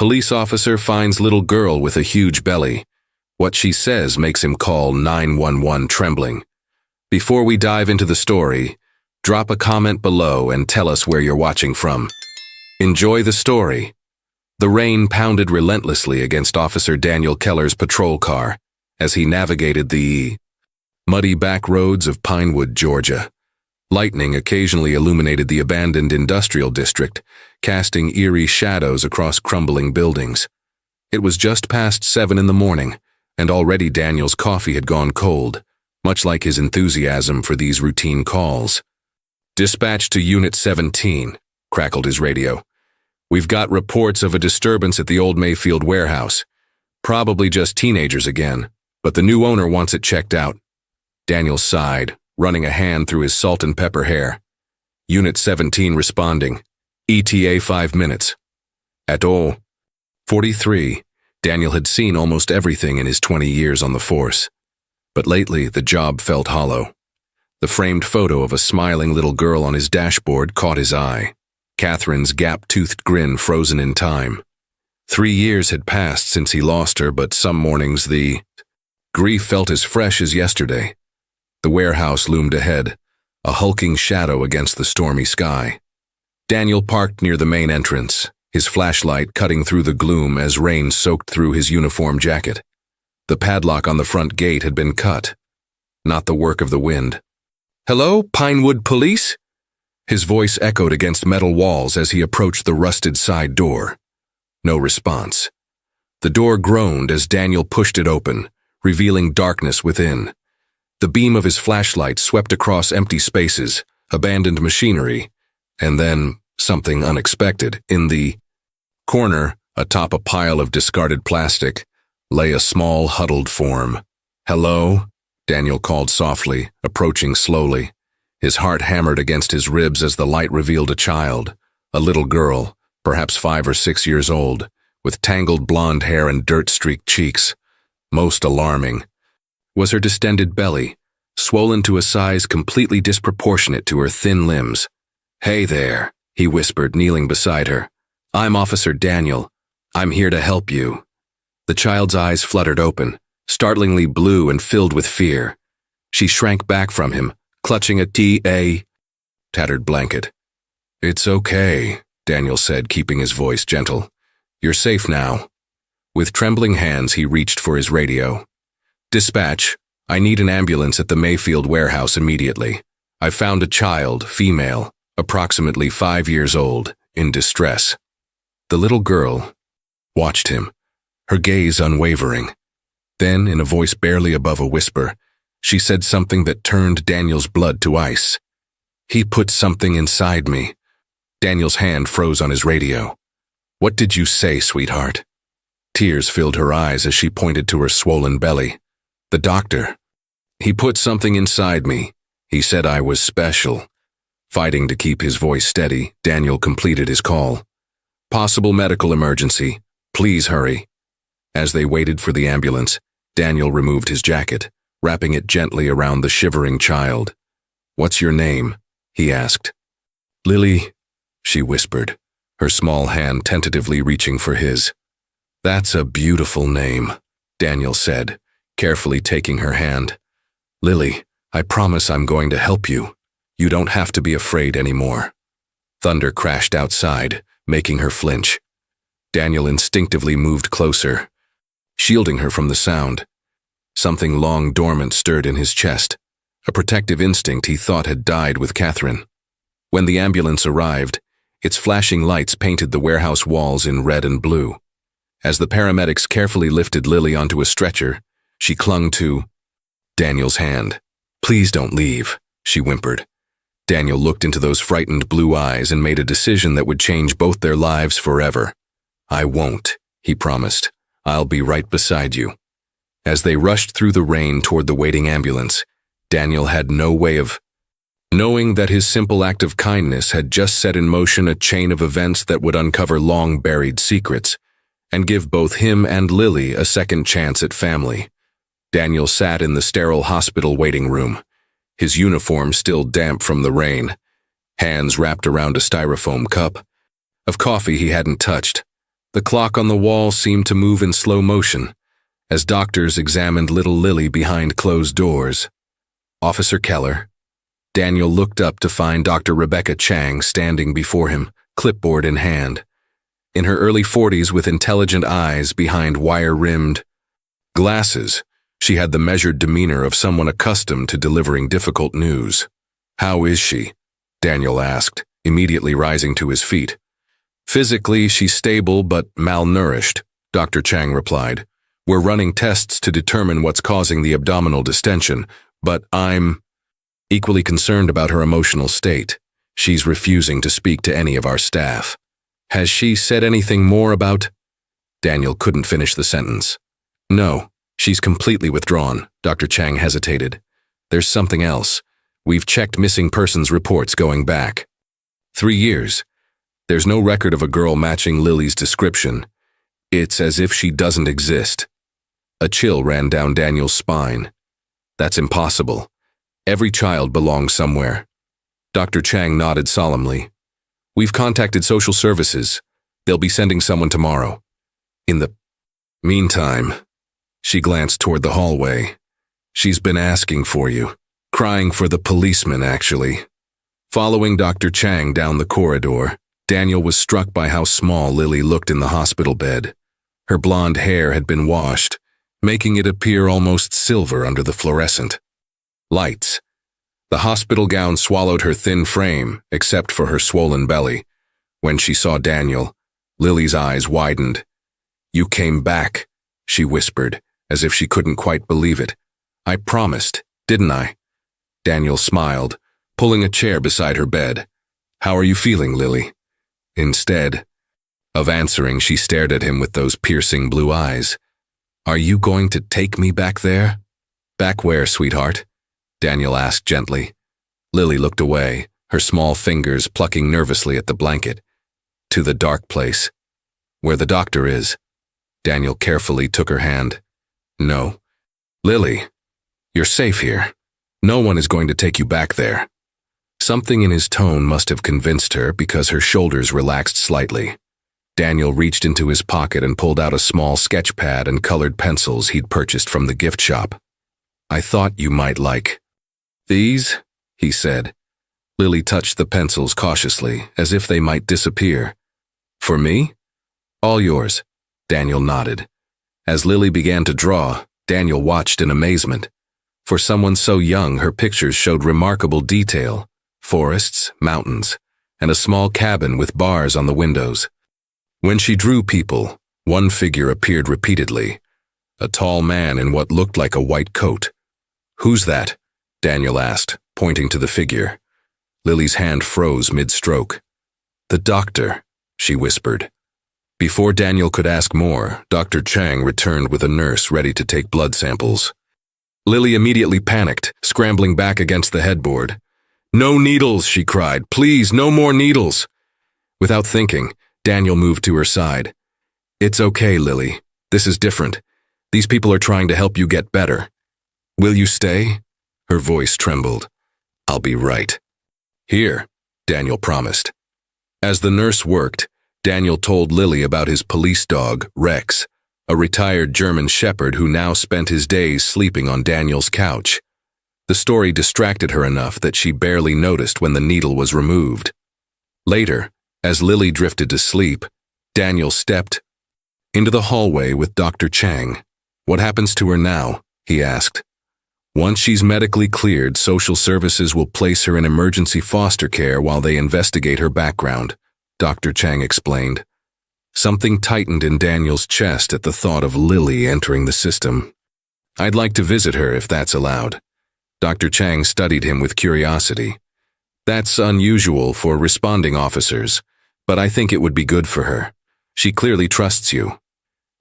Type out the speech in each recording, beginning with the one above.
Police officer finds little girl with a huge belly. What she says makes him call 911 trembling. Before we dive into the story, drop a comment below and tell us where you're watching from. Enjoy the story. The rain pounded relentlessly against Officer Daniel Keller's patrol car as he navigated the muddy back roads of Pinewood, Georgia. Lightning occasionally illuminated the abandoned industrial district, casting eerie shadows across crumbling buildings. It was just past 7 in the morning, and already Daniel's coffee had gone cold, much like his enthusiasm for these routine calls. "Dispatch to Unit 17, crackled his radio. "We've got reports of a disturbance at the old Mayfield warehouse. Probably just teenagers again, but the new owner wants it checked out." Daniel sighed, running a hand through his salt and pepper hair. Unit 17 responding. ETA 5 minutes. At 0:43, Daniel had seen almost everything in his 20 years on the force. But lately, the job felt hollow. The framed photo of a smiling little girl on his dashboard caught his eye. Catherine's gap-toothed grin frozen in time. 3 years had passed since he lost her, but some mornings the grief felt as fresh as yesterday. The warehouse loomed ahead, a hulking shadow against the stormy sky. Daniel parked near the main entrance, his flashlight cutting through the gloom as rain soaked through his uniform jacket. The padlock on the front gate had been cut, not the work of the wind. "Hello, Pinewood Police?" His voice echoed against metal walls as he approached the rusted side door. No response. The door groaned as Daniel pushed it open, revealing darkness within. The beam of his flashlight swept across empty spaces, abandoned machinery, and then something unexpected. In the corner, atop a pile of discarded plastic, lay a small, huddled form. "Hello?" Daniel called softly, approaching slowly. His heart hammered against his ribs as the light revealed a child, a little girl, perhaps 5 or 6 years old, with tangled blonde hair and dirt-streaked cheeks. Most alarming was her distended belly, swollen to a size completely disproportionate to her thin limbs. "Hey there," he whispered, kneeling beside her. "I'm Officer Daniel. I'm here to help you." The child's eyes fluttered open, startlingly blue and filled with fear. She shrank back from him, clutching a tattered blanket. "It's okay," Daniel said, keeping his voice gentle. "You're safe now." With trembling hands, he reached for his radio. "Dispatch, I need an ambulance at the Mayfield warehouse immediately. I found a child, female, approximately 5 years old, in distress." The little girl watched him, her gaze unwavering. Then, in a voice barely above a whisper, she said something that turned Daniel's blood to ice. "He put something inside me." Daniel's hand froze on his radio. "What did you say, sweetheart?" Tears filled her eyes as she pointed to her swollen belly. "The doctor. He put something inside me. He said I was special." Fighting to keep his voice steady, Daniel completed his call. "Possible medical emergency. Please hurry." As they waited for the ambulance, Daniel removed his jacket, wrapping it gently around the shivering child. "What's your name?" he asked. "Lily," she whispered, her small hand tentatively reaching for his. "That's a beautiful name," Daniel said, carefully taking her hand. "Lily, I promise I'm going to help you. You don't have to be afraid anymore." Thunder crashed outside, making her flinch. Daniel instinctively moved closer, shielding her from the sound. Something long dormant stirred in his chest, a protective instinct he thought had died with Catherine. When the ambulance arrived, its flashing lights painted the warehouse walls in red and blue. As the paramedics carefully lifted Lily onto a stretcher, she clung to Daniel's hand. "Please don't leave," she whimpered. Daniel looked into those frightened blue eyes and made a decision that would change both their lives forever. "I won't," he promised. "I'll be right beside you." As they rushed through the rain toward the waiting ambulance, Daniel had no way of knowing that his simple act of kindness had just set in motion a chain of events that would uncover long-buried secrets and give both him and Lily a second chance at family. Daniel sat in the sterile hospital waiting room, his uniform still damp from the rain, hands wrapped around a styrofoam cup of coffee he hadn't touched. The clock on the wall seemed to move in slow motion as doctors examined little Lily behind closed doors. Officer Keller. Daniel looked up to find Dr. Rebecca Chang standing before him, clipboard in hand. In her early 40s with intelligent eyes behind wire-rimmed glasses, she had the measured demeanor of someone accustomed to delivering difficult news. "How is she?" Daniel asked, immediately rising to his feet. "Physically, she's stable but malnourished," Dr. Chang replied. "We're running tests to determine what's causing the abdominal distension, but I'm equally concerned about her emotional state. She's refusing to speak to any of our staff." "Has she said anything more about—" Daniel couldn't finish the sentence. "No, she's completely withdrawn," Dr. Chang hesitated. "There's something else. We've checked missing persons reports going back 3 years. There's no record of a girl matching Lily's description. It's as if she doesn't exist." A chill ran down Daniel's spine. "That's impossible. Every child belongs somewhere." Dr. Chang nodded solemnly. "We've contacted social services. They'll be sending someone tomorrow. In the meantime," she glanced toward the hallway, "she's been asking for you. Crying for the policeman, actually." Following Dr. Chang down the corridor, Daniel was struck by how small Lily looked in the hospital bed. Her blonde hair had been washed, making it appear almost silver under the fluorescent lights. The hospital gown swallowed her thin frame, except for her swollen belly. When she saw Daniel, Lily's eyes widened. "You came back," she whispered, as if she couldn't quite believe it. "I promised, didn't I?" Daniel smiled, pulling a chair beside her bed. "How are you feeling, Lily?" Instead of answering, she stared at him with those piercing blue eyes. "Are you going to take me back there?" "Back where, sweetheart?" Daniel asked gently. Lily looked away, her small fingers plucking nervously at the blanket. "To the dark place. Where the doctor is." Daniel carefully took her hand. "No. Lily, you're safe here. No one is going to take you back there." Something in his tone must have convinced her because her shoulders relaxed slightly. Daniel reached into his pocket and pulled out a small sketch pad and colored pencils he'd purchased from the gift shop. "I thought you might like these," he said. Lily touched the pencils cautiously, as if they might disappear. "For me?" "All yours," Daniel nodded. As Lily began to draw, Daniel watched in amazement. For someone so young, her pictures showed remarkable detail: forests, mountains, and a small cabin with bars on the windows. When she drew people, one figure appeared repeatedly, a tall man in what looked like a white coat. "Who's that?" Daniel asked, pointing to the figure. Lily's hand froze mid-stroke. "The doctor," she whispered. Before Daniel could ask more, Dr. Chang returned with a nurse ready to take blood samples. Lily immediately panicked, scrambling back against the headboard. "No needles," she cried. "Please, no more needles." Without thinking, Daniel moved to her side. "It's okay, Lily. This is different. These people are trying to help you get better. Will you stay?" Her voice trembled. "I'll be right." "Here," Daniel promised. As the nurse worked, Daniel told Lily about his police dog, Rex, a retired German shepherd who now spent his days sleeping on Daniel's couch. The story distracted her enough that she barely noticed when the needle was removed. Later, as Lily drifted to sleep, Daniel stepped into the hallway with Dr. Chang. "What happens to her now?" he asked. "Once she's medically cleared, social services will place her in emergency foster care while they investigate her background," Dr. Chang explained. Something tightened in Daniel's chest at the thought of Lily entering the system. "I'd like to visit her if that's allowed." Dr. Chang studied him with curiosity. "That's unusual for responding officers, but I think it would be good for her. She clearly trusts you."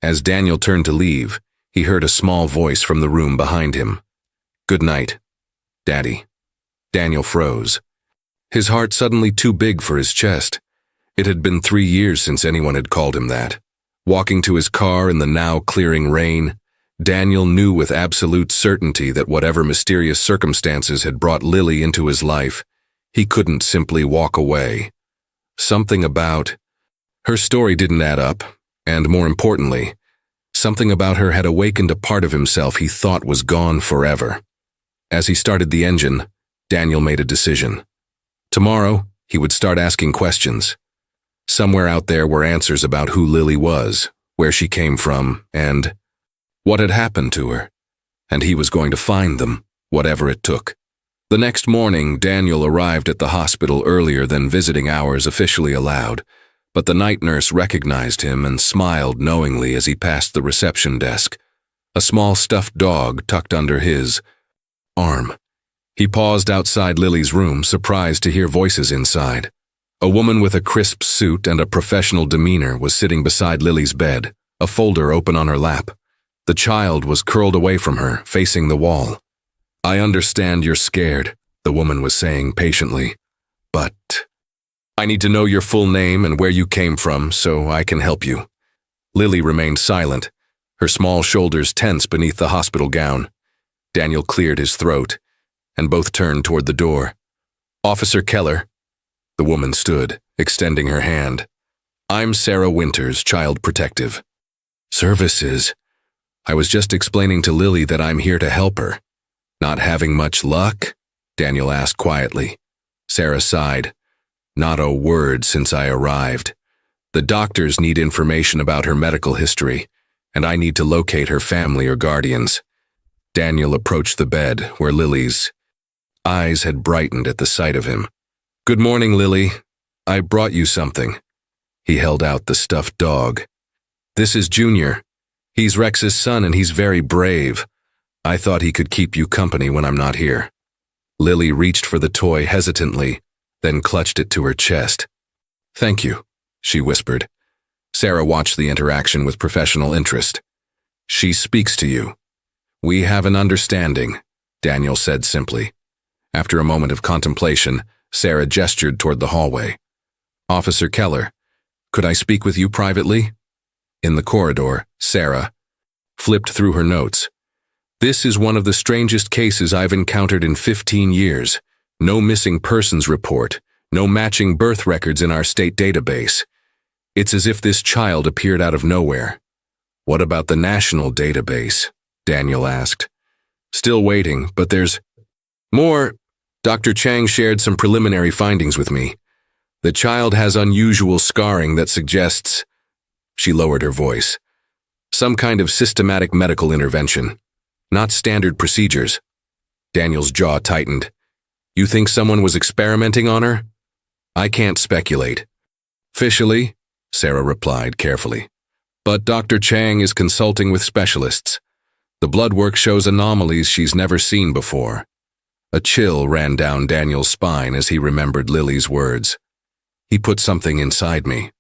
As Daniel turned to leave, he heard a small voice from the room behind him. "Good night, Daddy." Daniel froze. His heart suddenly too big for his chest. It had been 3 years since anyone had called him that. Walking to his car in the now clearing rain, Daniel knew with absolute certainty that whatever mysterious circumstances had brought Lily into his life, he couldn't simply walk away. Something about her story didn't add up. And more importantly, something about her had awakened a part of himself he thought was gone forever. As he started the engine, Daniel made a decision. Tomorrow, he would start asking questions. Somewhere out there were answers about who Lily was, where she came from, and what had happened to her. And he was going to find them, whatever it took. The next morning, Daniel arrived at the hospital earlier than visiting hours officially allowed, but the night nurse recognized him and smiled knowingly as he passed the reception desk, a small stuffed dog tucked under his arm. He paused outside Lily's room, surprised to hear voices inside. A woman with a crisp suit and a professional demeanor was sitting beside Lily's bed, a folder open on her lap. The child was curled away from her, facing the wall. "I understand you're scared," the woman was saying patiently, "but I need to know your full name and where you came from so I can help you." Lily remained silent, her small shoulders tense beneath the hospital gown. Daniel cleared his throat, and both turned toward the door. "Officer Keller." The woman stood, extending her hand. "I'm Sarah Winters, Child Protective Services. I was just explaining to Lily that I'm here to help her." "Not having much luck?" Daniel asked quietly. Sarah sighed. "Not a word since I arrived. The doctors need information about her medical history, and I need to locate her family or guardians." Daniel approached the bed, where Lily's eyes had brightened at the sight of him. "Good morning, Lily. I brought you something." He held out the stuffed dog. "This is Junior. He's Rex's son and he's very brave. I thought he could keep you company when I'm not here." Lily reached for the toy hesitantly, then clutched it to her chest. "Thank you," she whispered. Sarah watched the interaction with professional interest. "She speaks to you." "We have an understanding," Daniel said simply. After a moment of contemplation, Sarah gestured toward the hallway. "Officer Keller, could I speak with you privately?" In the corridor, Sarah flipped through her notes. "This is one of the strangest cases I've encountered in 15 years. No missing persons report, no matching birth records in our state database. It's as if this child appeared out of nowhere." "What about the national database?" Daniel asked. "Still waiting, but there's more. Dr. Chang shared some preliminary findings with me. The child has unusual scarring that suggests—" She lowered her voice. "Some kind of systematic medical intervention. Not standard procedures." Daniel's jaw tightened. "You think someone was experimenting on her?" "I can't speculate." "Officially," Sarah replied carefully. "But Dr. Chang is consulting with specialists. The blood work shows anomalies she's never seen before." A chill ran down Daniel's spine as he remembered Lily's words. "He put something inside me."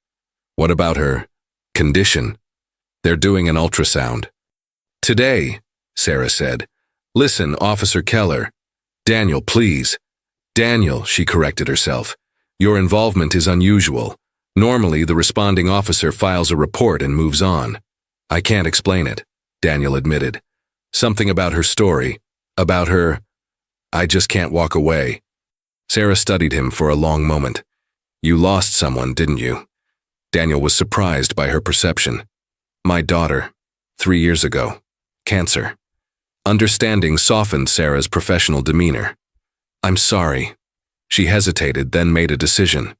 "What about her condition?" "They're doing an ultrasound." "Today," Sarah said. "Listen, Officer Keller." "Daniel, please." "Daniel," she corrected herself. "Your involvement is unusual. Normally, the responding officer files a report and moves on." "I can't explain it," Daniel admitted. "Something about her story, about her. I just can't walk away." Sarah studied him for a long moment. "You lost someone, didn't you?" Daniel was surprised by her perception. "My daughter, 3 years ago. Cancer." Understanding softened Sarah's professional demeanor. "I'm sorry." She hesitated, then made a decision.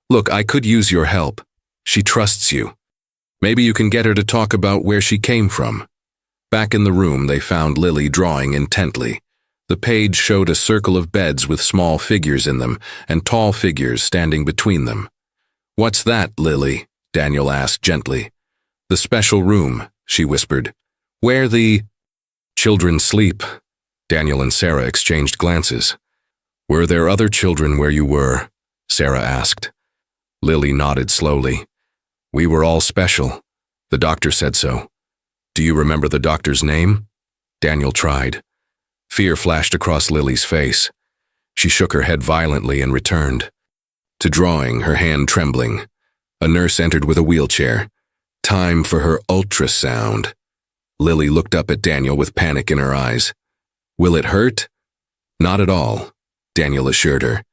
"Look, I could use your help. She trusts you. Maybe you can get her to talk about where she came from." Back in the room, they found Lily drawing intently. The page showed a circle of beds with small figures in them and tall figures standing between them. "What's that, Lily?" Daniel asked gently. "The special room," she whispered. "Where the children sleep." Daniel and Sarah exchanged glances. "Were there other children where you were?" Sarah asked. Lily nodded slowly. "We were all special. The doctor said so." "Do you remember the doctor's name?" Daniel tried. Fear flashed across Lily's face. She shook her head violently and returned to drawing, her hand trembling. A nurse entered with a wheelchair. "Time for her ultrasound." Lily looked up at Daniel with panic in her eyes. "Will it hurt?" "Not at all," Daniel assured her.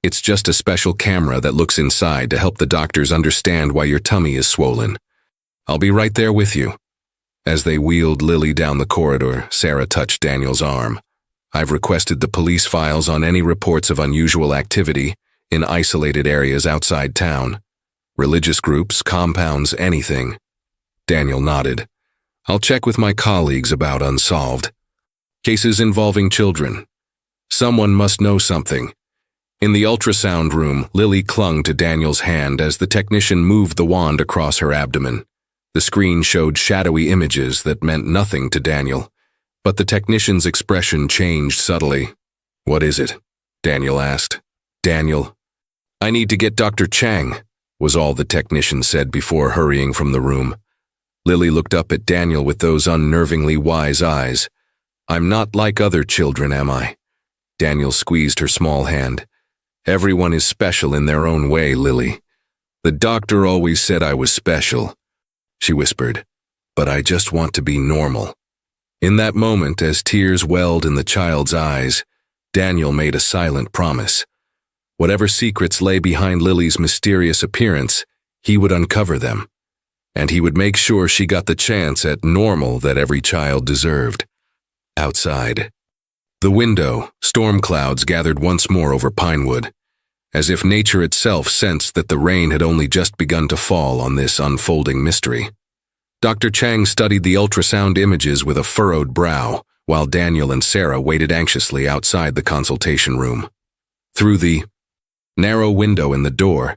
"It's just a special camera that looks inside to help the doctors understand why your tummy is swollen." I'll be right there with you. As they wheeled Lily down the corridor, Sarah touched Daniel's arm. I've requested the police files on any reports of unusual activity in isolated areas outside town. Religious groups, compounds, anything. Daniel nodded. I'll check with my colleagues about unsolved cases involving children. Someone must know something. In the ultrasound room, Lily clung to Daniel's hand as the technician moved the wand across her abdomen. The screen showed shadowy images that meant nothing to Daniel, but the technician's expression changed subtly. What is it? Daniel asked. Daniel. I need to get Dr. Chang, was all the technician said before hurrying from the room. Lily looked up at Daniel with those unnervingly wise eyes. I'm not like other children, am I? Daniel squeezed her small hand. Everyone is special in their own way, Lily. The doctor always said I was special, she whispered, but I just want to be normal. In that moment, as tears welled in the child's eyes, Daniel made a silent promise. Whatever secrets lay behind Lily's mysterious appearance, he would uncover them. And he would make sure she got the chance at normal that every child deserved. Outside. The window, storm clouds gathered once more over Pinewood, as if nature itself sensed that the rain had only just begun to fall on this unfolding mystery. Dr. Chang studied the ultrasound images with a furrowed brow, while Daniel and Sarah waited anxiously outside the consultation room. Through the narrow window in the door,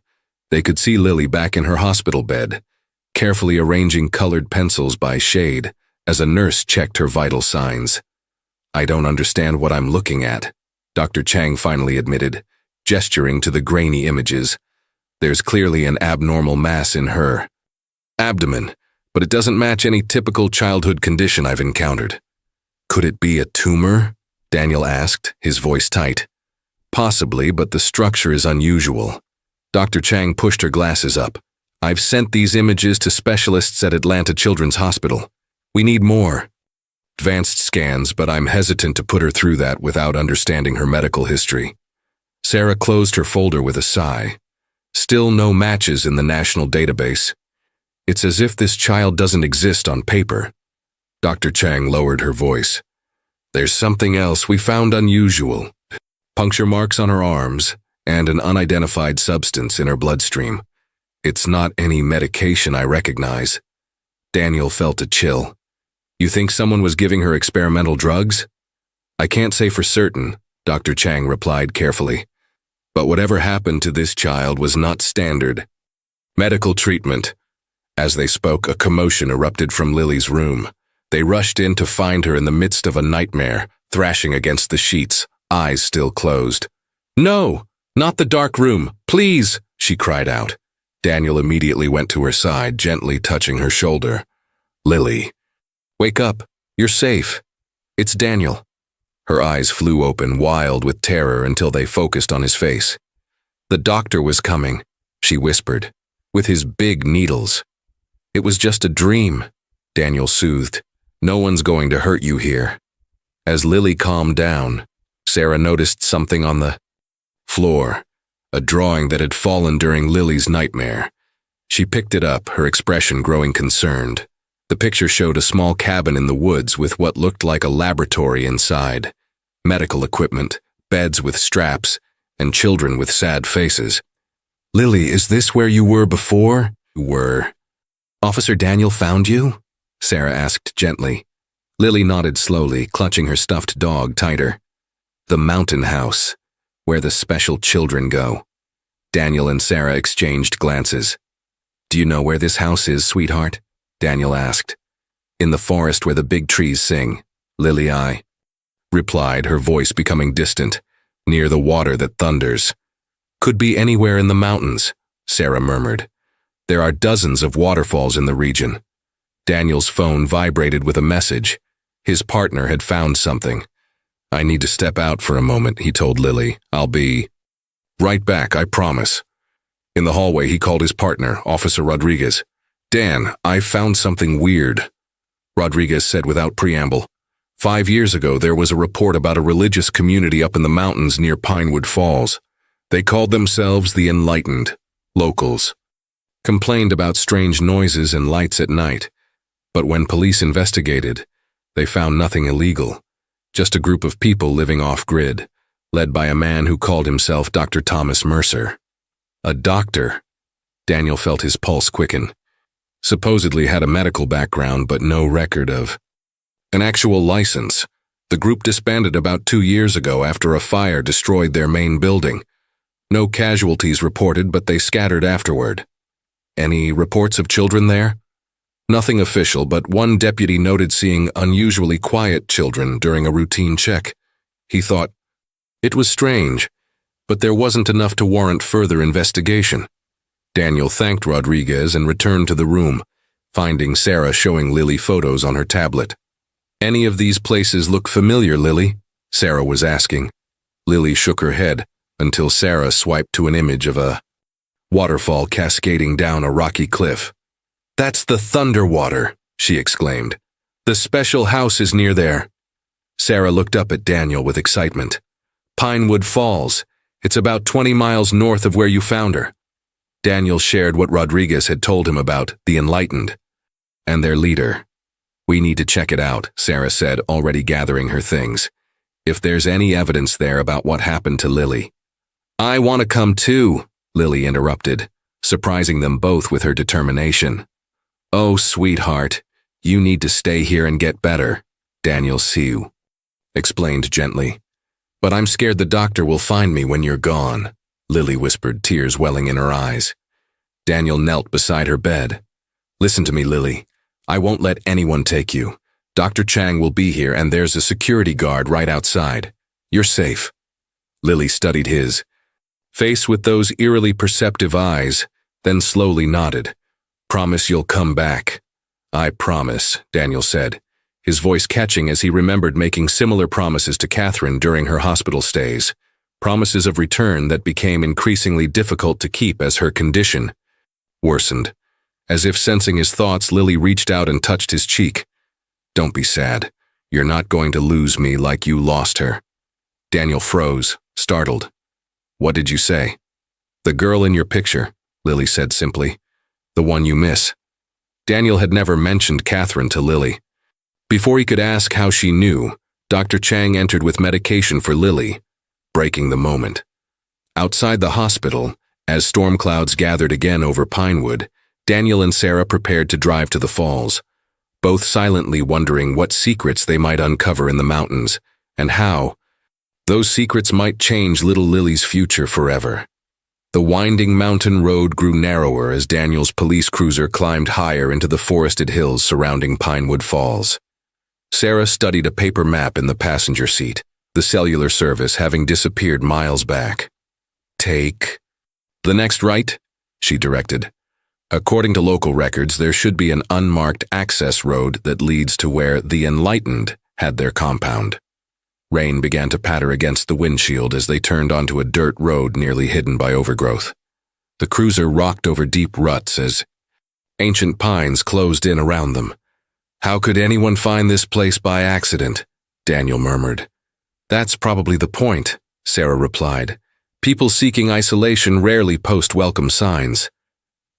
they could see Lily back in her hospital bed, carefully arranging colored pencils by shade as a nurse checked her vital signs. I don't understand what I'm looking at, Dr. Chang finally admitted, gesturing to the grainy images. There's clearly an abnormal mass in her abdomen, but it doesn't match any typical childhood condition I've encountered. Could it be a tumor? Daniel asked, his voice tight. Possibly, but the structure is unusual. Dr. Chang pushed her glasses up. I've sent these images to specialists at Atlanta Children's Hospital. We need more. Advanced scans, but I'm hesitant to put her through that without understanding her medical history. Sarah closed her folder with a sigh. Still no matches in the national database. It's as if this child doesn't exist on paper. Dr. Chang lowered her voice. There's something else we found unusual. Puncture marks on her arms and an unidentified substance in her bloodstream. It's not any medication I recognize. Daniel felt a chill. You think someone was giving her experimental drugs? I can't say for certain, Dr. Chang replied carefully. But whatever happened to this child was not standard medical treatment. As they spoke, a commotion erupted from Lily's room. They rushed in to find her in the midst of a nightmare, thrashing against the sheets, eyes still closed. No, not the dark room, please, she cried out. Daniel immediately went to her side, gently touching her shoulder. Lily. Wake up. You're safe. It's Daniel. Her eyes flew open, wild with terror, until they focused on his face. The doctor was coming, she whispered, with his big needles. It was just a dream, Daniel soothed. No one's going to hurt you here. As Lily calmed down, Sarah noticed something on the floor, a drawing that had fallen during Lily's nightmare. She picked it up, her expression growing concerned. The picture showed a small cabin in the woods with what looked like a laboratory inside. Medical equipment, beds with straps, and children with sad faces. Lily, is this where you were before? Officer Daniel found you? Sarah asked gently. Lily nodded slowly, clutching her stuffed dog tighter. The mountain house, where the special children go. Daniel and Sarah exchanged glances. Do you know where this house is, sweetheart? Daniel asked. In the forest where the big trees sing, Lily I replied, her voice becoming distant, near the water that thunders. Could be anywhere in the mountains, Sarah murmured. There are dozens of waterfalls in the region. Daniel's phone vibrated with a message. His partner had found something. I need to step out for a moment, he told Lily. I'll be right back, I promise. In the hallway, he called his partner, Officer Rodriguez. Dan, I found something weird, Rodriguez said without preamble. 5 years ago, there was a report about a religious community up in the mountains near Pinewood Falls. They called themselves the Enlightened, locals. complained about strange noises and lights at night, but when police investigated, they found nothing illegal, just a group of people living off-grid, led by a man who called himself Dr. Thomas Mercer. A doctor. Daniel felt his pulse quicken. Supposedly had a medical background but no record of an actual license. The group disbanded about 2 years ago after a fire destroyed their main building. No casualties reported, but they scattered afterward. Any reports of children there? Nothing official, but one deputy noted seeing unusually quiet children during a routine check. He thought, it was strange, but there wasn't enough to warrant further investigation. Daniel thanked Rodriguez and returned to the room, finding Sarah showing Lily photos on her tablet. Any of these places look familiar, Lily? Sarah was asking. Lily shook her head until Sarah swiped to an image of a waterfall cascading down a rocky cliff. That's the Thunderwater, she exclaimed. The special house is near there. Sarah looked up at Daniel with excitement. Pinewood Falls. It's about 20 miles north of where you found her. Daniel shared what Rodriguez had told him about the Enlightened and their leader. We need to check it out, Sarah said, already gathering her things. If there's any evidence there about what happened to Lily. I want to come too, Lily interrupted, surprising them both with her determination. Oh, sweetheart, you need to stay here and get better, Daniel Siu explained gently. But I'm scared the doctor will find me when you're gone, Lily whispered, tears welling in her eyes. Daniel knelt beside her bed. Listen to me, Lily. I won't let anyone take you. Dr. Chang will be here and there's a security guard right outside. You're safe. Lily studied his face with those eerily perceptive eyes, then slowly nodded. Promise you'll come back. I promise, Daniel said, his voice catching as he remembered making similar promises to Catherine during her hospital stays, promises of return that became increasingly difficult to keep as her condition worsened. As if sensing his thoughts, Lily reached out and touched his cheek. Don't be sad. You're not going to lose me like you lost her. Daniel froze, startled. What did you say? The girl in your picture, Lily said simply. The one you miss. Daniel had never mentioned Catherine to Lily. Before he could ask how she knew, Dr. Chang entered with medication for Lily, breaking the moment. Outside the hospital, as storm clouds gathered again over Pinewood, Daniel and Sarah prepared to drive to the falls, both silently wondering what secrets they might uncover in the mountains, and how those secrets might change little Lily's future forever. The winding mountain road grew narrower as Daniel's police cruiser climbed higher into the forested hills surrounding Pinewood Falls. Sarah studied a paper map in the passenger seat, the cellular service having disappeared miles back. Take the next right, she directed. According to local records, there should be an unmarked access road that leads to where the Enlightened had their compound. Rain began to patter against the windshield as they turned onto a dirt road nearly hidden by overgrowth. The cruiser rocked over deep ruts as ancient pines closed in around them. How could anyone find this place by accident? Daniel murmured. That's probably the point, Sarah replied. People seeking isolation rarely post welcome signs.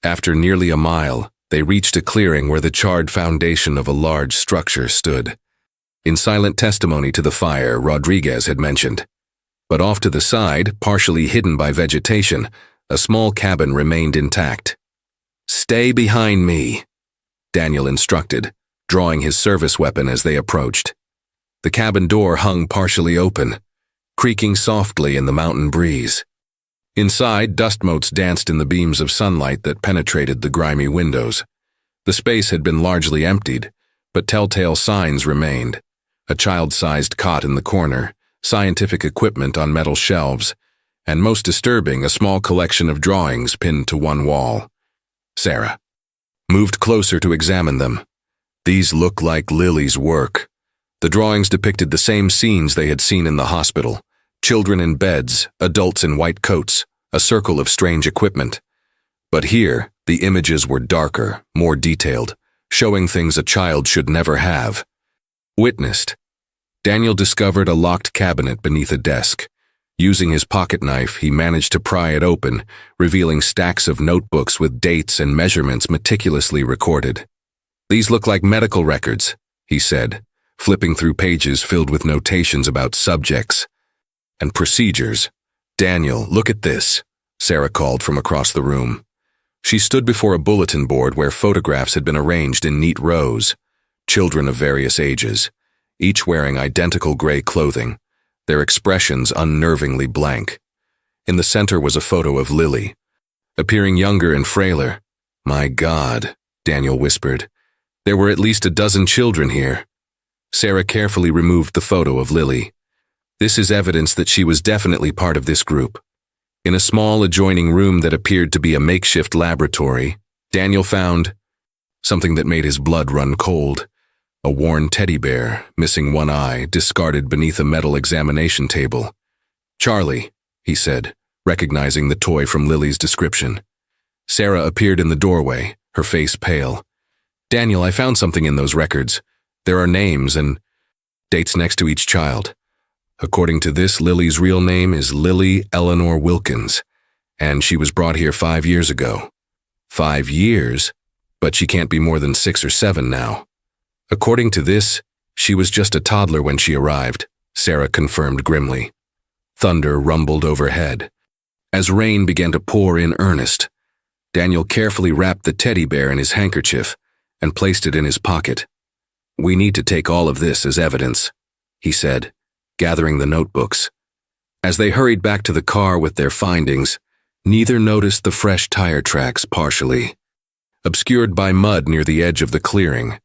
After nearly a mile, they reached a clearing where the charred foundation of a large structure stood. In silent testimony to the fire Rodriguez had mentioned. But off to the side, partially hidden by vegetation, a small cabin remained intact. Stay behind me, Daniel instructed, drawing his service weapon as they approached. The cabin door hung partially open, creaking softly in the mountain breeze. Inside, dust motes danced in the beams of sunlight that penetrated the grimy windows. The space had been largely emptied, but telltale signs remained. A child-sized cot in the corner, scientific equipment on metal shelves, and most disturbing, a small collection of drawings pinned to one wall. Sarah moved closer to examine them. These look like Lily's work. The drawings depicted the same scenes they had seen in the hospital. Children in beds, adults in white coats, a circle of strange equipment. But here, the images were darker, more detailed, showing things a child should never have witnessed. Daniel discovered a locked cabinet beneath a desk. Using his pocket knife, he managed to pry it open, revealing stacks of notebooks with dates and measurements meticulously recorded. "These look like medical records," he said, flipping through pages filled with notations about subjects and procedures. "Daniel, look at this," Sarah called from across the room. She stood before a bulletin board where photographs had been arranged in neat rows. Children of various ages, each wearing identical gray clothing, their expressions unnervingly blank. In the center was a photo of Lily, appearing younger and frailer. "My God," Daniel whispered. "There were at least a dozen children here." Sarah carefully removed the photo of Lily. "This is evidence that she was definitely part of this group." In a small adjoining room that appeared to be a makeshift laboratory, Daniel found something that made his blood run cold. A worn teddy bear, missing one eye, discarded beneath a metal examination table. "Charlie," he said, recognizing the toy from Lily's description. Sarah appeared in the doorway, her face pale. "Daniel, I found something in those records. There are names and dates next to each child. According to this, Lily's real name is Lily Eleanor Wilkins, and she was brought here 5 years ago." 5 years? But she can't be more than 6 or 7 now. "According to this, she was just a toddler when she arrived," Sarah confirmed grimly. Thunder rumbled overhead. As rain began to pour in earnest, Daniel carefully wrapped the teddy bear in his handkerchief and placed it in his pocket. "We need to take all of this as evidence," he said, gathering the notebooks. As they hurried back to the car with their findings, neither noticed the fresh tire tracks partially obscured by mud near the edge of the clearing.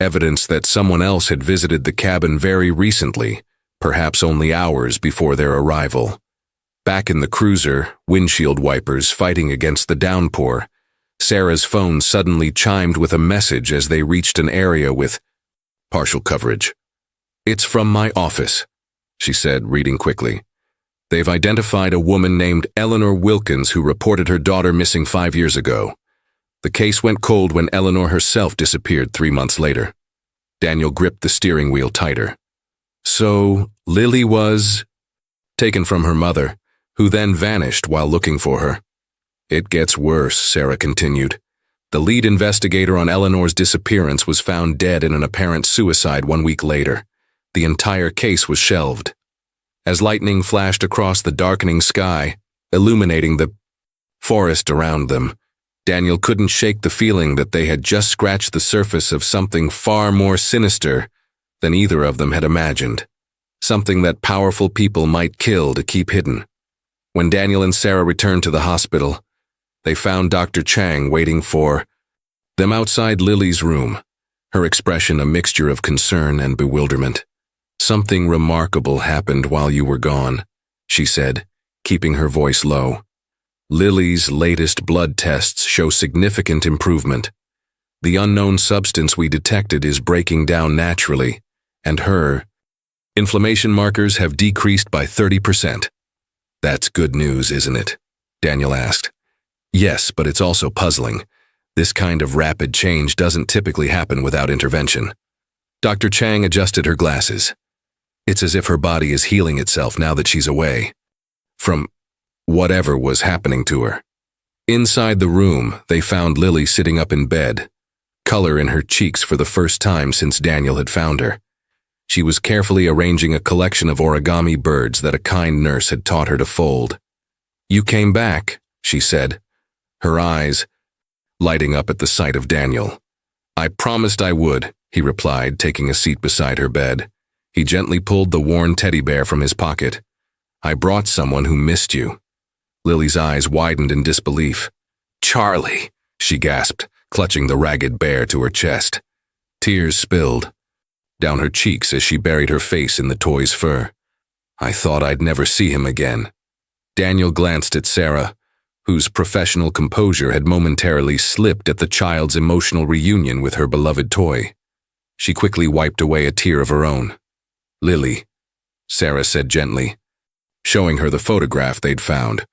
Evidence that someone else had visited the cabin very recently, perhaps only hours before their arrival. Back in the cruiser, windshield wipers fighting against the downpour, Sarah's phone suddenly chimed with a message as they reached an area with partial coverage. "It's from my office," she said, reading quickly. "They've identified a woman named Eleanor Wilkins who reported her daughter missing 5 years ago. The case went cold when Eleanor herself disappeared 3 months later." Daniel gripped the steering wheel tighter. "So, Lily was taken from her mother, who then vanished while looking for her." "It gets worse," Sarah continued. "The lead investigator on Eleanor's disappearance was found dead in an apparent suicide 1 week later. The entire case was shelved." As lightning flashed across the darkening sky, illuminating the forest around them, Daniel couldn't shake the feeling that they had just scratched the surface of something far more sinister than either of them had imagined. Something that powerful people might kill to keep hidden. When Daniel and Sarah returned to the hospital, they found Dr. Chang waiting for them outside Lily's room, her expression a mixture of concern and bewilderment. "Something remarkable happened while you were gone," she said, keeping her voice low. "Lily's latest blood tests show significant improvement. The unknown substance we detected is breaking down naturally, and her inflammation markers have decreased by 30%. "That's good news, isn't it?" Daniel asked. "Yes, but it's also puzzling. This kind of rapid change doesn't typically happen without intervention." Dr. Chang adjusted her glasses. "It's as if her body is healing itself now that she's away from whatever was happening to her." Inside the room, they found Lily sitting up in bed, color in her cheeks for the first time since Daniel had found her. She was carefully arranging a collection of origami birds that a kind nurse had taught her to fold. "You came back," she said, her eyes lighting up at the sight of Daniel. "I promised I would," he replied, taking a seat beside her bed. He gently pulled the worn teddy bear from his pocket. "I brought someone who missed you." Lily's eyes widened in disbelief. "Charlie," she gasped, clutching the ragged bear to her chest. Tears spilled down her cheeks as she buried her face in the toy's fur. "I thought I'd never see him again." Daniel glanced at Sarah, whose professional composure had momentarily slipped at the child's emotional reunion with her beloved toy. She quickly wiped away a tear of her own. "Lily," Sarah said gently, showing her the photograph they'd found.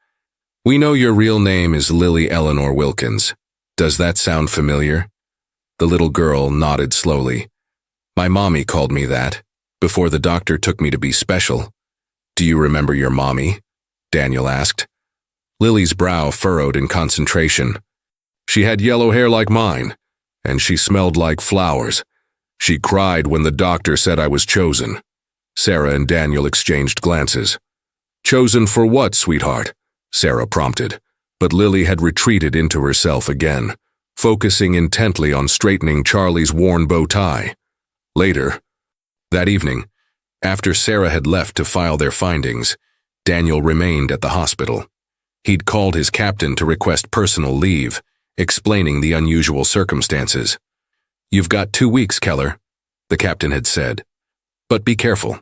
"We know your real name is Lily Eleanor Wilkins. Does that sound familiar?" The little girl nodded slowly. "My mommy called me that, before the doctor took me to be special." Do you remember your mommy? Daniel asked. Lily's brow furrowed in concentration. She had yellow hair like mine, and she smelled like flowers. She cried when the doctor said I was chosen. Sarah and Daniel exchanged glances. Chosen for what, sweetheart? Sarah prompted, but Lily had retreated into herself again, focusing intently on straightening Charlie's worn bow tie. Later, that evening, after Sarah had left to file their findings, Daniel remained at the hospital. He'd called his captain to request personal leave, explaining the unusual circumstances. You've got 2 weeks, Keller, the captain had said. But be careful.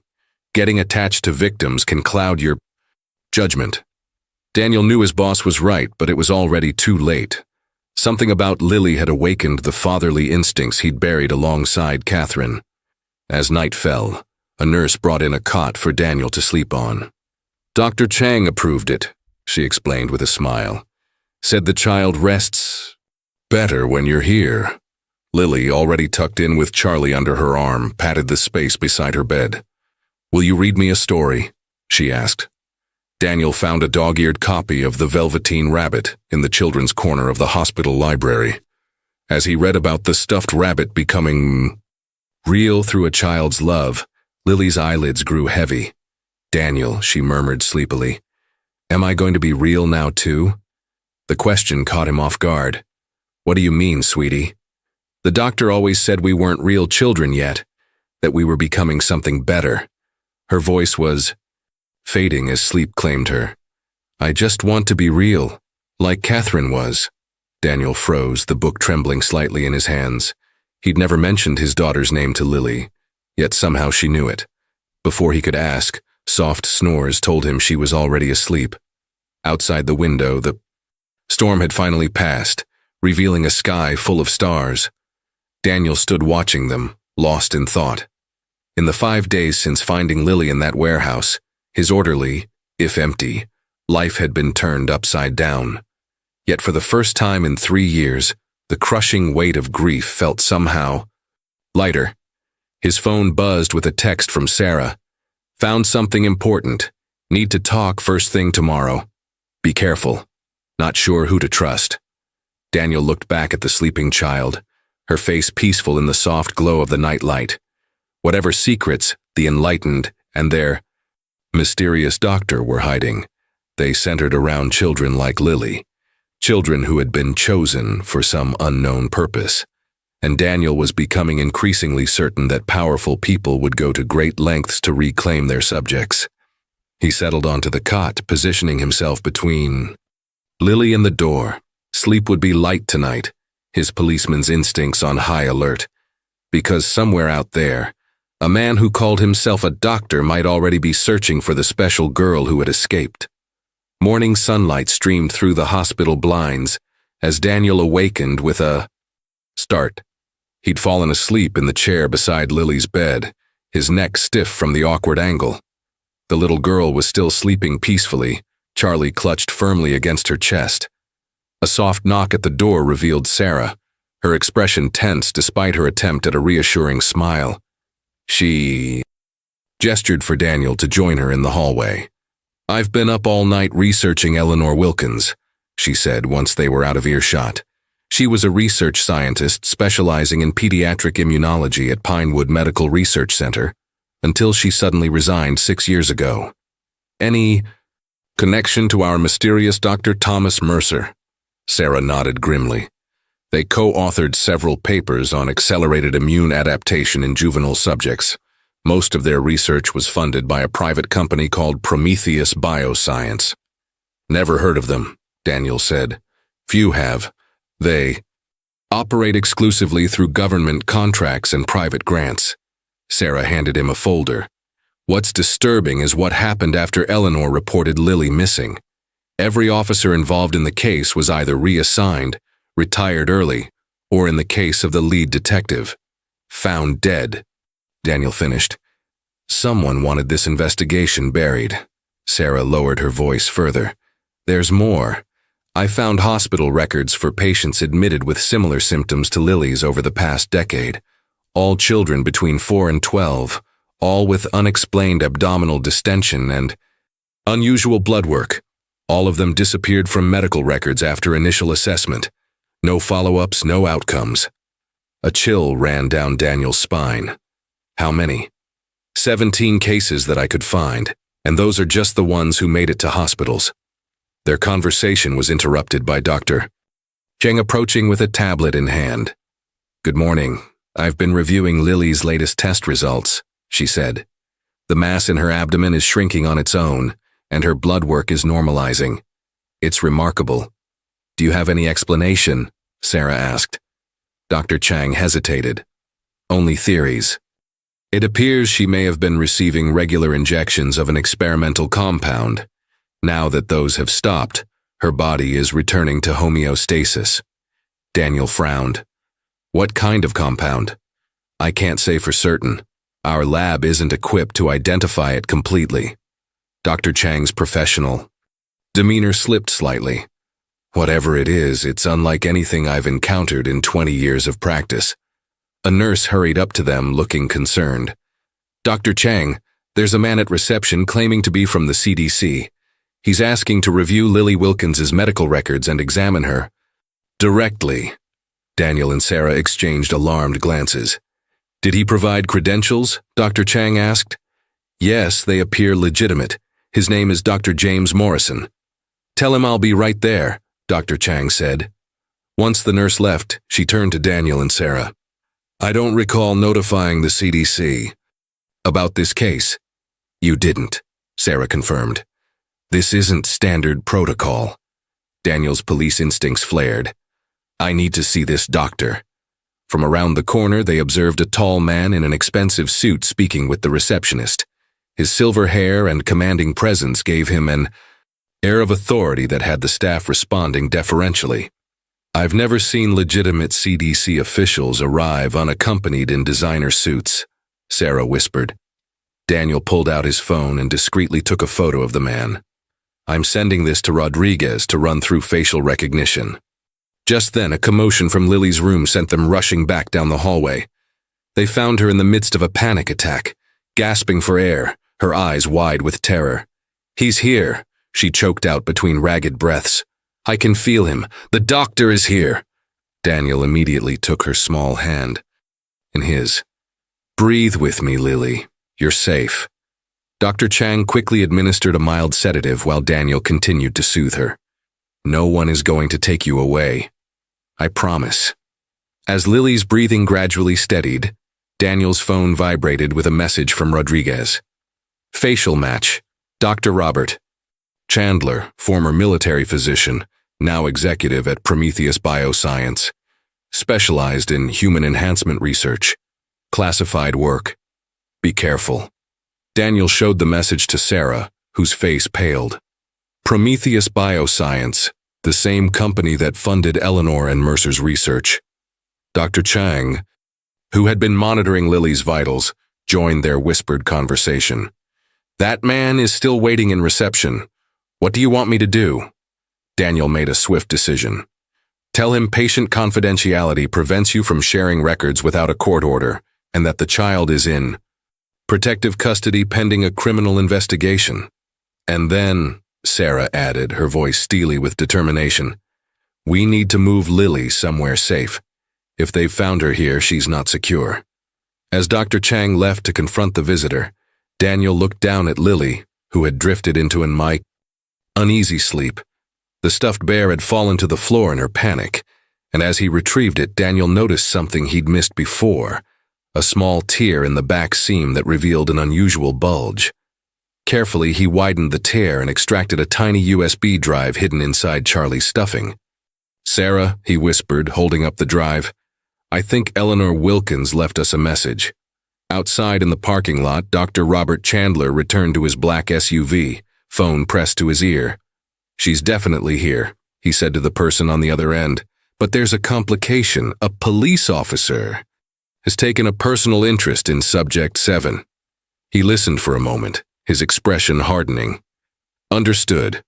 Getting attached to victims can cloud your judgment. Daniel knew his boss was right, but it was already too late. Something about Lily had awakened the fatherly instincts he'd buried alongside Catherine. As night fell, a nurse brought in a cot for Daniel to sleep on. Dr. Chang approved it, she explained with a smile. Said the child rests better when you're here. Lily, already tucked in with Charlie under her arm, patted the space beside her bed. Will you read me a story? She asked. Daniel found a dog-eared copy of The Velveteen Rabbit in the children's corner of the hospital library. As he read about the stuffed rabbit becoming real through a child's love, Lily's eyelids grew heavy. Daniel, she murmured sleepily. Am I going to be real now too? The question caught him off guard. What do you mean, sweetie? The doctor always said we weren't real children yet, that we were becoming something better. Her voice was fading as sleep claimed her. I just want to be real, like Catherine was. Daniel froze, the book trembling slightly in his hands. He'd never mentioned his daughter's name to Lily, yet somehow she knew it. Before he could ask, soft snores told him she was already asleep. Outside the window, the storm had finally passed, revealing a sky full of stars. Daniel stood watching them, lost in thought. In the 5 days since finding Lily in that warehouse, his orderly, if empty, life had been turned upside down. Yet for the first time in 3 years, the crushing weight of grief felt somehow lighter. His phone buzzed with a text from Sarah. Found something important. Need to talk first thing tomorrow. Be careful. Not sure who to trust. Daniel looked back at the sleeping child, her face peaceful in the soft glow of the nightlight. Whatever secrets the enlightened and their mysterious doctor were hiding, they centered around children like Lily, children who had been chosen for some unknown purpose. And Daniel was becoming increasingly certain that powerful people would go to great lengths to reclaim their subjects. He settled onto the cot, positioning himself between Lily and the door. Sleep would be light tonight, his policeman's instincts on high alert, because somewhere out there, a man who called himself a doctor might already be searching for the special girl who had escaped. Morning sunlight streamed through the hospital blinds as Daniel awakened with a start. He'd fallen asleep in the chair beside Lily's bed, his neck stiff from the awkward angle. The little girl was still sleeping peacefully, Charlie clutched firmly against her chest. A soft knock at the door revealed Sarah, her expression tense despite her attempt at a reassuring smile. She gestured for Daniel to join her in the hallway. I've been up all night researching Eleanor Wilkins, she said once they were out of earshot. She was a research scientist specializing in pediatric immunology at Pinewood Medical Research Center, until she suddenly resigned 6 years ago. Any connection to our mysterious Dr. Thomas Mercer? Sarah nodded grimly. They co-authored several papers on accelerated immune adaptation in juvenile subjects. Most of their research was funded by a private company called Prometheus Bioscience. Never heard of them, Daniel said. Few have. They operate exclusively through government contracts and private grants. Sarah handed him a folder. What's disturbing is what happened after Eleanor reported Lily missing. Every officer involved in the case was either reassigned, retired early, or in the case of the lead detective, found dead. Daniel finished. Someone wanted this investigation buried. Sarah lowered her voice further. There's more. I found hospital records for patients admitted with similar symptoms to Lily's over the past decade. All children between 4 and 12, all with unexplained abdominal distension and unusual blood work. All of them disappeared from medical records after initial assessment. No follow-ups, no outcomes. A chill ran down Daniel's spine. How many? 17 cases that I could find, and those are just the ones who made it to hospitals. Their conversation was interrupted by Dr. Chang approaching with a tablet in hand. "Good morning. I've been reviewing Lily's latest test results," she said. "The mass in her abdomen is shrinking on its own, and her blood work is normalizing. It's remarkable." "Do you have any explanation?" Sarah asked. Dr. Chang hesitated. "Only theories. It appears she may have been receiving regular injections of an experimental compound. Now that those have stopped, her body is returning to homeostasis." Daniel frowned. "What kind of compound?" "I can't say for certain. Our lab isn't equipped to identify it completely." Dr. Chang's professional demeanor slipped slightly. "Whatever it is, it's unlike anything I've encountered in 20 years of practice." A nurse hurried up to them, looking concerned. "Dr. Chang, there's a man at reception claiming to be from the CDC. He's asking to review Lily Wilkins's medical records and examine her." "Directly." Daniel and Sarah exchanged alarmed glances. "Did he provide credentials?" Dr. Chang asked. "Yes, they appear legitimate. His name is Dr. James Morrison." "Tell him I'll be right there," Dr. Chang said. Once the nurse left, she turned to Daniel and Sarah. "I don't recall notifying the CDC about this case." "You didn't," Sarah confirmed. "This isn't standard protocol." Daniel's police instincts flared. "I need to see this doctor." From around the corner, they observed a tall man in an expensive suit speaking with the receptionist. His silver hair and commanding presence gave him an air of authority that had the staff responding deferentially. "I've never seen legitimate CDC officials arrive unaccompanied in designer suits," Sarah whispered. Daniel pulled out his phone and discreetly took a photo of the man. "I'm sending this to Rodriguez to run through facial recognition." Just then, a commotion from Lily's room sent them rushing back down the hallway. They found her in the midst of a panic attack, gasping for air, her eyes wide with terror. "He's here," she choked out between ragged breaths. "I can feel him. The doctor is here." Daniel immediately took her small hand in his. "Breathe with me, Lily. You're safe." Dr. Chang quickly administered a mild sedative while Daniel continued to soothe her. "No one is going to take you away. I promise." As Lily's breathing gradually steadied, Daniel's phone vibrated with a message from Rodriguez. "Facial match. Dr. Robert Chandler, former military physician, now executive at Prometheus Bioscience. Specialized in human enhancement research. Classified work. Be careful." Daniel showed the message to Sarah, whose face paled. Prometheus Bioscience, the same company that funded Eleanor and Mercer's research. Dr. Chang, who had been monitoring Lily's vitals, joined their whispered conversation. "That man is still waiting in reception. What do you want me to do?" Daniel made a swift decision. "Tell him patient confidentiality prevents you from sharing records without a court order, and that the child is in protective custody pending a criminal investigation." "And then," Sarah added, her voice steely with determination, "we need to move Lily somewhere safe. If they've found her here, she's not secure." As Dr. Chang left to confront the visitor, Daniel looked down at Lily, who had drifted into an uneasy sleep. The stuffed bear had fallen to the floor in her panic, and as he retrieved it, Daniel noticed something he'd missed before, a small tear in the back seam that revealed an unusual bulge. Carefully, he widened the tear and extracted a tiny USB drive hidden inside Charlie's stuffing. "Sarah," he whispered, holding up the drive, "I think Eleanor Wilkins left us a message." Outside in the parking lot, Dr. Robert Chandler returned to his black SUV, phone pressed to his ear. "She's definitely here," he said to the person on the other end, "but there's a complication. A police officer has taken a personal interest in Subject 7. He listened for a moment, his expression hardening. "Understood.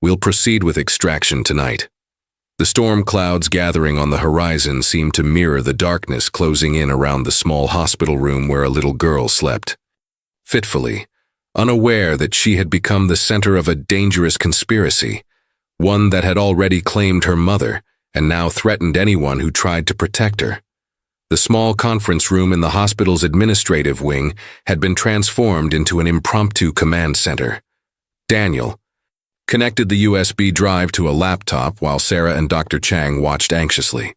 We'll proceed with extraction tonight." The storm clouds gathering on the horizon seemed to mirror the darkness closing in around the small hospital room where a little girl slept. fitfully, unaware that she had become the center of a dangerous conspiracy, one that had already claimed her mother and now threatened anyone who tried to protect her. The small conference room in the hospital's administrative wing had been transformed into an impromptu command center. Daniel connected the USB drive to a laptop while Sarah and Dr. Chang watched anxiously.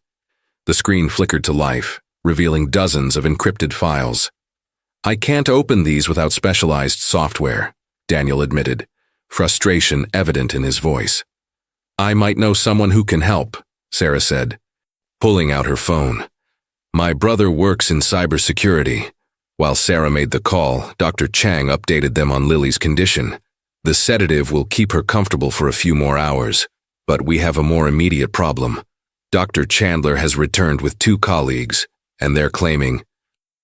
The screen flickered to life, revealing dozens of encrypted files. "I can't open these without specialized software," Daniel admitted, frustration evident in his voice. "I might know someone who can help," Sarah said, pulling out her phone. "My brother works in cybersecurity." While Sarah made the call, Dr. Chang updated them on Lily's condition. "The sedative will keep her comfortable for a few more hours, but we have a more immediate problem. Dr. Chandler has returned with 2 colleagues, and they're claiming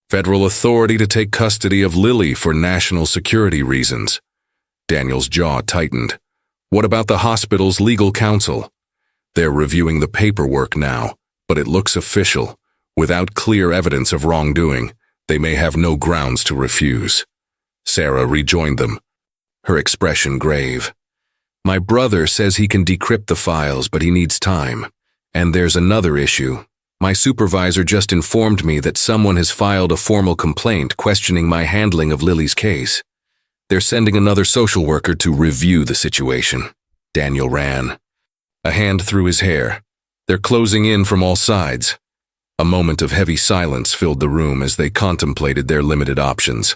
federal authority to take custody of Lily for national security reasons." Daniel's jaw tightened. "What about the hospital's legal counsel?" "They're reviewing the paperwork now, but it looks official. Without clear evidence of wrongdoing, they may have no grounds to refuse." Sarah rejoined them, her expression grave. "My brother says he can decrypt the files, but he needs time. And there's another issue. My supervisor just informed me that someone has filed a formal complaint questioning my handling of Lily's case. They're sending another social worker to review the situation." Daniel ran, a hand through his hair. "They're closing in from all sides." A moment of heavy silence filled the room as they contemplated their limited options.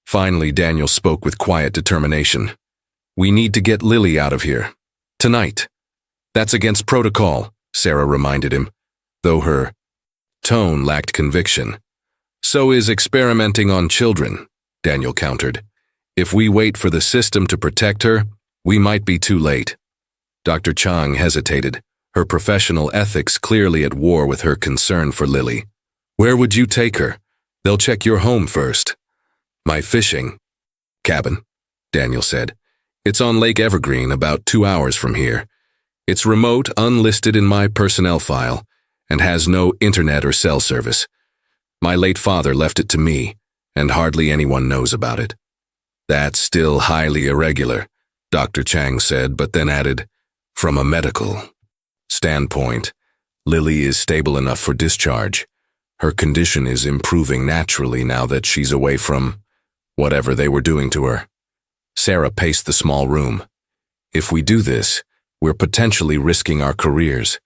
Finally, Daniel spoke with quiet determination. "We need to get Lily out of here. Tonight." "That's against protocol," Sarah reminded him, though her tone lacked conviction. "So is experimenting on children," Daniel countered. "If we wait for the system to protect her, we might be too late." Dr. Chang hesitated, her professional ethics clearly at war with her concern for Lily. "Where would you take her? They'll check your home first." "My fishing cabin," Daniel said. "It's on Lake Evergreen, about 2 hours from here. It's remote, unlisted in my personnel file, and has no internet or cell service. My late father left it to me, and hardly anyone knows about it." "That's still highly irregular," Dr. Chang said, but then added, "From a medical standpoint, Lily is stable enough for discharge. Her condition is improving naturally now that she's away from whatever they were doing to her." Sarah paced the small room. "If we do this, we're potentially risking our careers,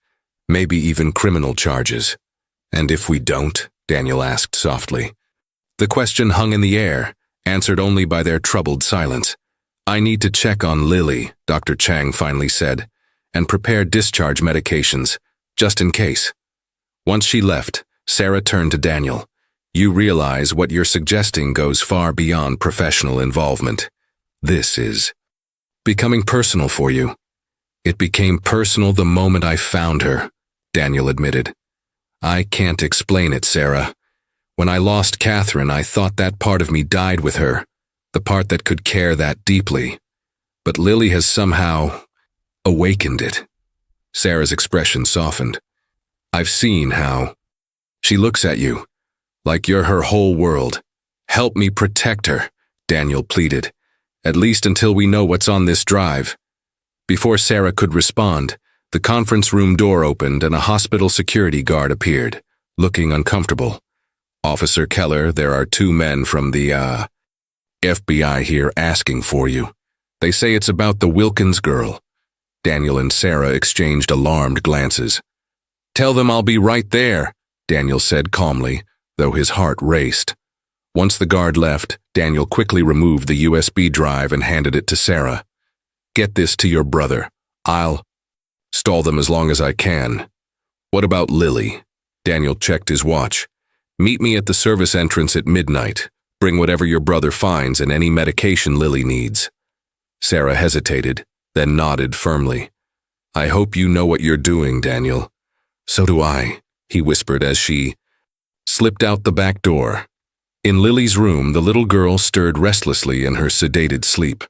maybe even criminal charges." "And if we don't?" Daniel asked softly. The question hung in the air, answered only by their troubled silence. "I need to check on Lily," Dr. Chang finally said, "and prepare discharge medications, just in case." Once she left, Sarah turned to Daniel. "You realize what you're suggesting goes far beyond professional involvement. This is becoming personal for you." "It became personal the moment I found her," Daniel admitted. "I can't explain it, Sarah. When I lost Catherine, I thought that part of me died with her, the part that could care that deeply. But Lily has somehow awakened it." Sarah's expression softened. "I've seen how she looks at you, like you're her whole world. Help me protect her," Daniel pleaded, "at least until we know what's on this drive." Before Sarah could respond, the conference room door opened and a hospital security guard appeared, looking uncomfortable. "Officer Keller, there are 2 men from the, FBI here asking for you. They say it's about the Wilkins girl." Daniel and Sarah exchanged alarmed glances. "Tell them I'll be right there," Daniel said calmly, though his heart raced. Once the guard left, Daniel quickly removed the USB drive and handed it to Sarah. "Get this to your brother. I'll stall them as long as I can." "What about Lily?" Daniel checked his watch. "Meet me at the service entrance at midnight. Bring whatever your brother finds and any medication Lily needs." Sarah hesitated, then nodded firmly. "I hope you know what you're doing, Daniel." "So do I," he whispered as she slipped out the back door. In Lily's room, the little girl stirred restlessly in her sedated sleep.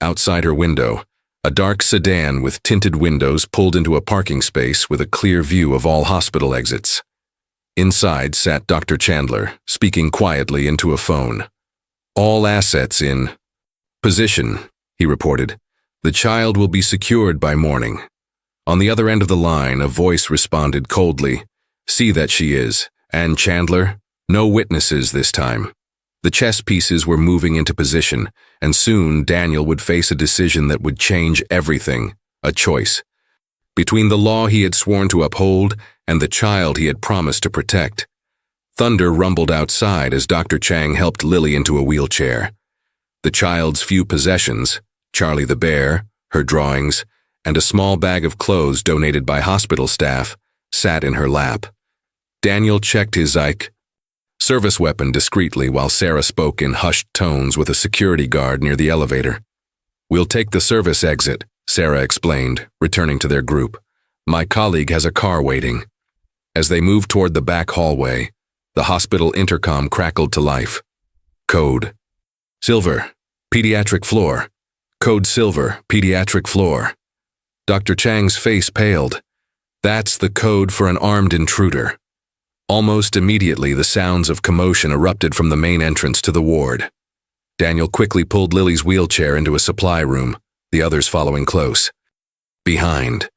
Outside her window, a dark sedan with tinted windows pulled into a parking space with a clear view of all hospital exits. Inside sat Dr. Chandler, speaking quietly into a phone. All assets in position, he reported. The child will be secured by morning. On the other end of the line, a voice responded coldly. See that she is. And Chandler? No witnesses this time. The chess pieces were moving into position, and soon Daniel would face a decision that would change everything, a choice. Between the law he had sworn to uphold and the child he had promised to protect. Thunder rumbled outside as Dr. Chang helped Lily into a wheelchair. The child's few possessions, Charlie the bear, her drawings, and a small bag of clothes donated by hospital staff, sat in her lap. Daniel checked his service weapon discreetly while Sarah spoke in hushed tones with a security guard near the elevator. We'll take the service exit, Sarah explained, returning to their group. My colleague has a car waiting. As they moved toward the back hallway, the hospital intercom crackled to life. Code Silver, pediatric floor. Code Silver, pediatric floor. Dr. Chang's face paled. That's the code for an armed intruder. Almost immediately, the sounds of commotion erupted from the main entrance to the ward. Daniel quickly pulled Lily's wheelchair into a supply room, the others following close. Behind.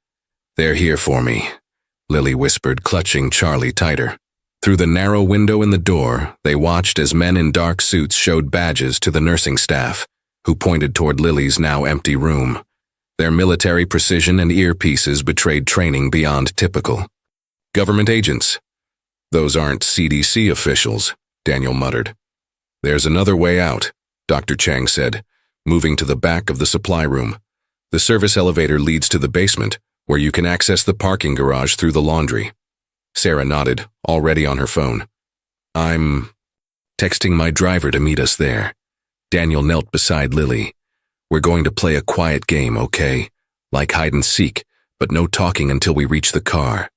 They're here for me, Lily whispered, clutching Charlie tighter. Through the narrow window in the door, they watched as men in dark suits showed badges to the nursing staff, who pointed toward Lily's now empty room. Their military precision and earpieces betrayed training beyond typical. Government agents. Those aren't CDC officials, Daniel muttered. There's another way out, Dr. Chang said, moving to the back of the supply room. The service elevator leads to the basement, where you can access the parking garage through the laundry. Sarah nodded, already on her phone. I'm texting my driver to meet us there. Daniel knelt beside Lily. We're going to play a quiet game, okay? Like hide and seek, but no talking until we reach the car.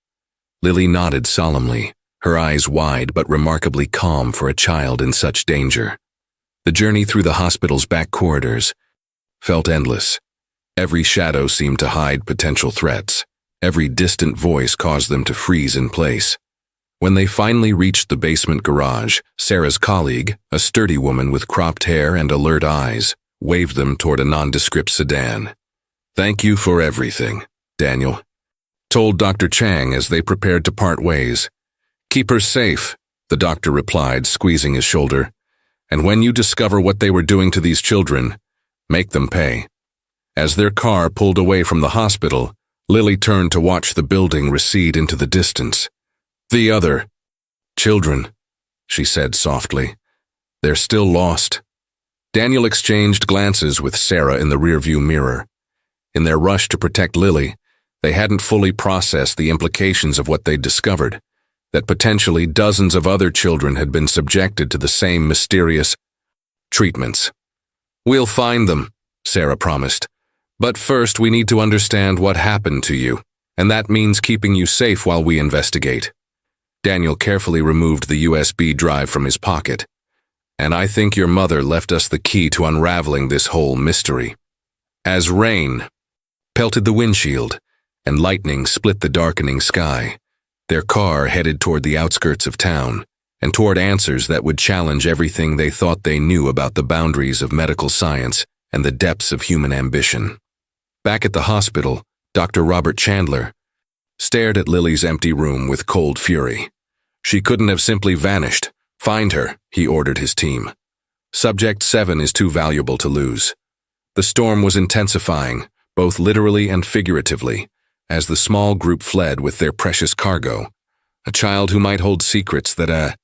Lily nodded solemnly, her eyes wide but remarkably calm for a child in such danger. The journey through the hospital's back corridors felt endless. Every shadow seemed to hide potential threats. Every distant voice caused them to freeze in place. When they finally reached the basement garage, Sarah's colleague, a sturdy woman with cropped hair and alert eyes, waved them toward a nondescript sedan. Thank you for everything, Daniel told Dr. Chang as they prepared to part ways. Keep her safe, the doctor replied, squeezing his shoulder. And when you discover what they were doing to these children, make them pay. As their car pulled away from the hospital, Lily turned to watch the building recede into the distance. The other children, she said softly. They're still lost. Daniel exchanged glances with Sarah in the rearview mirror. In their rush to protect Lily, they hadn't fully processed the implications of what they'd discovered, that potentially dozens of other children had been subjected to the same mysterious treatments. We'll find them, Sarah promised. But first we need to understand what happened to you, and that means keeping you safe while we investigate. Daniel carefully removed the USB drive from his pocket. And I think your mother left us the key to unraveling this whole mystery. As rain pelted the windshield, and lightning split the darkening sky, their car headed toward the outskirts of town, and toward answers that would challenge everything they thought they knew about the boundaries of medical science and the depths of human ambition. Back at the hospital, Dr. Robert Chandler stared at Lily's empty room with cold fury. She couldn't have simply vanished. Find her, he ordered his team. Subject 7 is too valuable to lose. The storm was intensifying, both literally and figuratively, as the small group fled with their precious cargo, a child who might hold secrets that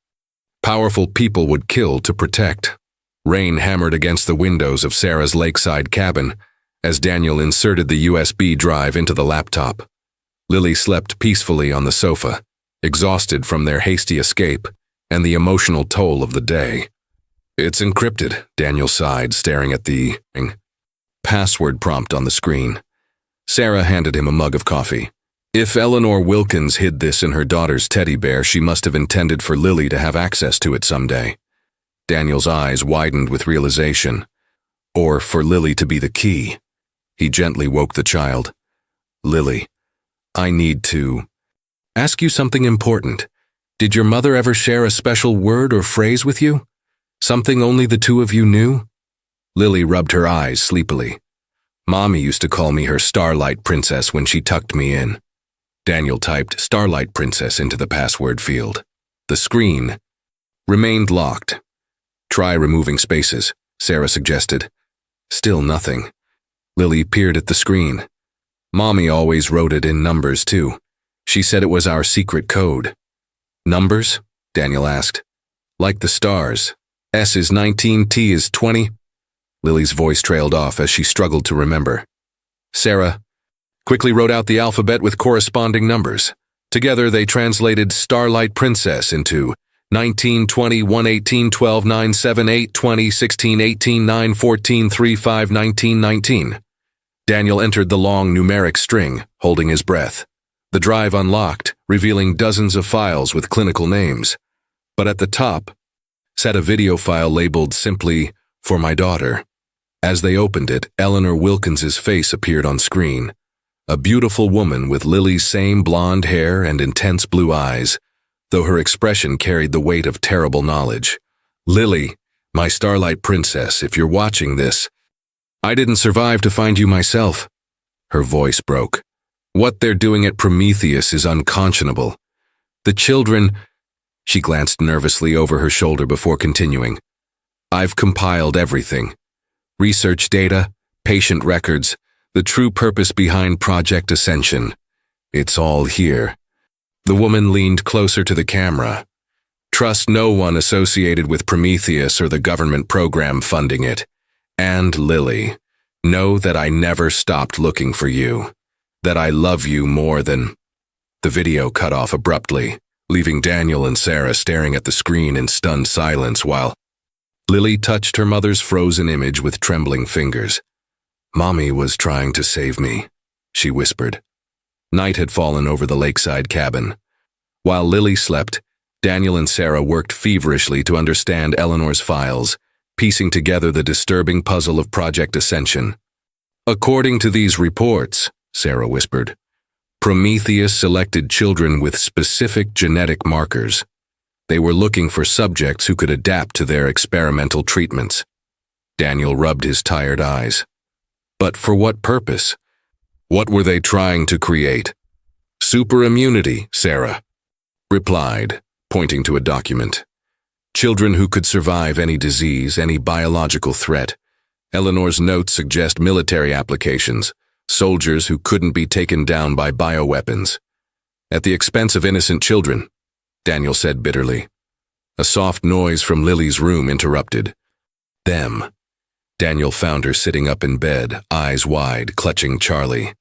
powerful people would kill to protect. Rain hammered against the windows of Sarah's lakeside cabin as Daniel inserted the USB drive into the laptop. Lily slept peacefully on the sofa, exhausted from their hasty escape and the emotional toll of the day. It's encrypted, Daniel sighed, staring at the password prompt on the screen. Sarah handed him a mug of coffee. If Eleanor Wilkins hid this in her daughter's teddy bear, she must have intended for Lily to have access to it someday. Daniel's eyes widened with realization. Or for Lily to be the key. He gently woke the child. Lily, I need to ask you something important. Did your mother ever share a special word or phrase with you? Something only the two of you knew? Lily rubbed her eyes sleepily. Mommy used to call me her Starlight Princess when she tucked me in. Daniel typed Starlight Princess into the password field. The screen remained locked. Try removing spaces, Sarah suggested. Still nothing. Lily peered at the screen. Mommy always wrote it in numbers too. She said it was our secret code. Numbers? Daniel asked. Like the stars. S is 19, T is 20. Lily's voice trailed off as she struggled to remember. Sarah quickly wrote out the alphabet with corresponding numbers. Together they translated Starlight Princess into 19, 20, 1, 18, 12, 9, 7, 8, 20, 16, 18, 9, 14, 3, 5, 19, 19. Daniel entered the long numeric string, holding his breath. The drive unlocked, revealing dozens of files with clinical names. But at the top sat a video file labeled simply, "For my daughter." As they opened it, Eleanor Wilkins's face appeared on screen. A beautiful woman with Lily's same blonde hair and intense blue eyes, though her expression carried the weight of terrible knowledge. Lily, my Starlight Princess, if you're watching this, I didn't survive to find you myself. Her voice broke. What they're doing at Prometheus is unconscionable. The children... She glanced nervously over her shoulder before continuing. I've compiled everything. Research data, patient records, the true purpose behind Project Ascension. It's all here. The woman leaned closer to the camera. Trust no one associated with Prometheus or the government program funding it. And Lily, know that I never stopped looking for you. That I love you more than... The video cut off abruptly, leaving Daniel and Sarah staring at the screen in stunned silence while Lily touched her mother's frozen image with trembling fingers. Mommy was trying to save me, she whispered. Night had fallen over the lakeside cabin. While Lily slept, Daniel and Sarah worked feverishly to understand Eleanor's files, piecing together the disturbing puzzle of Project Ascension. According to these reports, Sarah whispered, Prometheus selected children with specific genetic markers. They were looking for subjects who could adapt to their experimental treatments. Daniel rubbed his tired eyes. But for what purpose? What were they trying to create? Super immunity, Sarah replied, pointing to a document. Children who could survive any disease, any biological threat. Eleanor's notes suggest military applications, soldiers who couldn't be taken down by bioweapons. At the expense of innocent children, Daniel said bitterly. A soft noise from Lily's room interrupted. Them. Daniel found her sitting up in bed, eyes wide, clutching Charlie.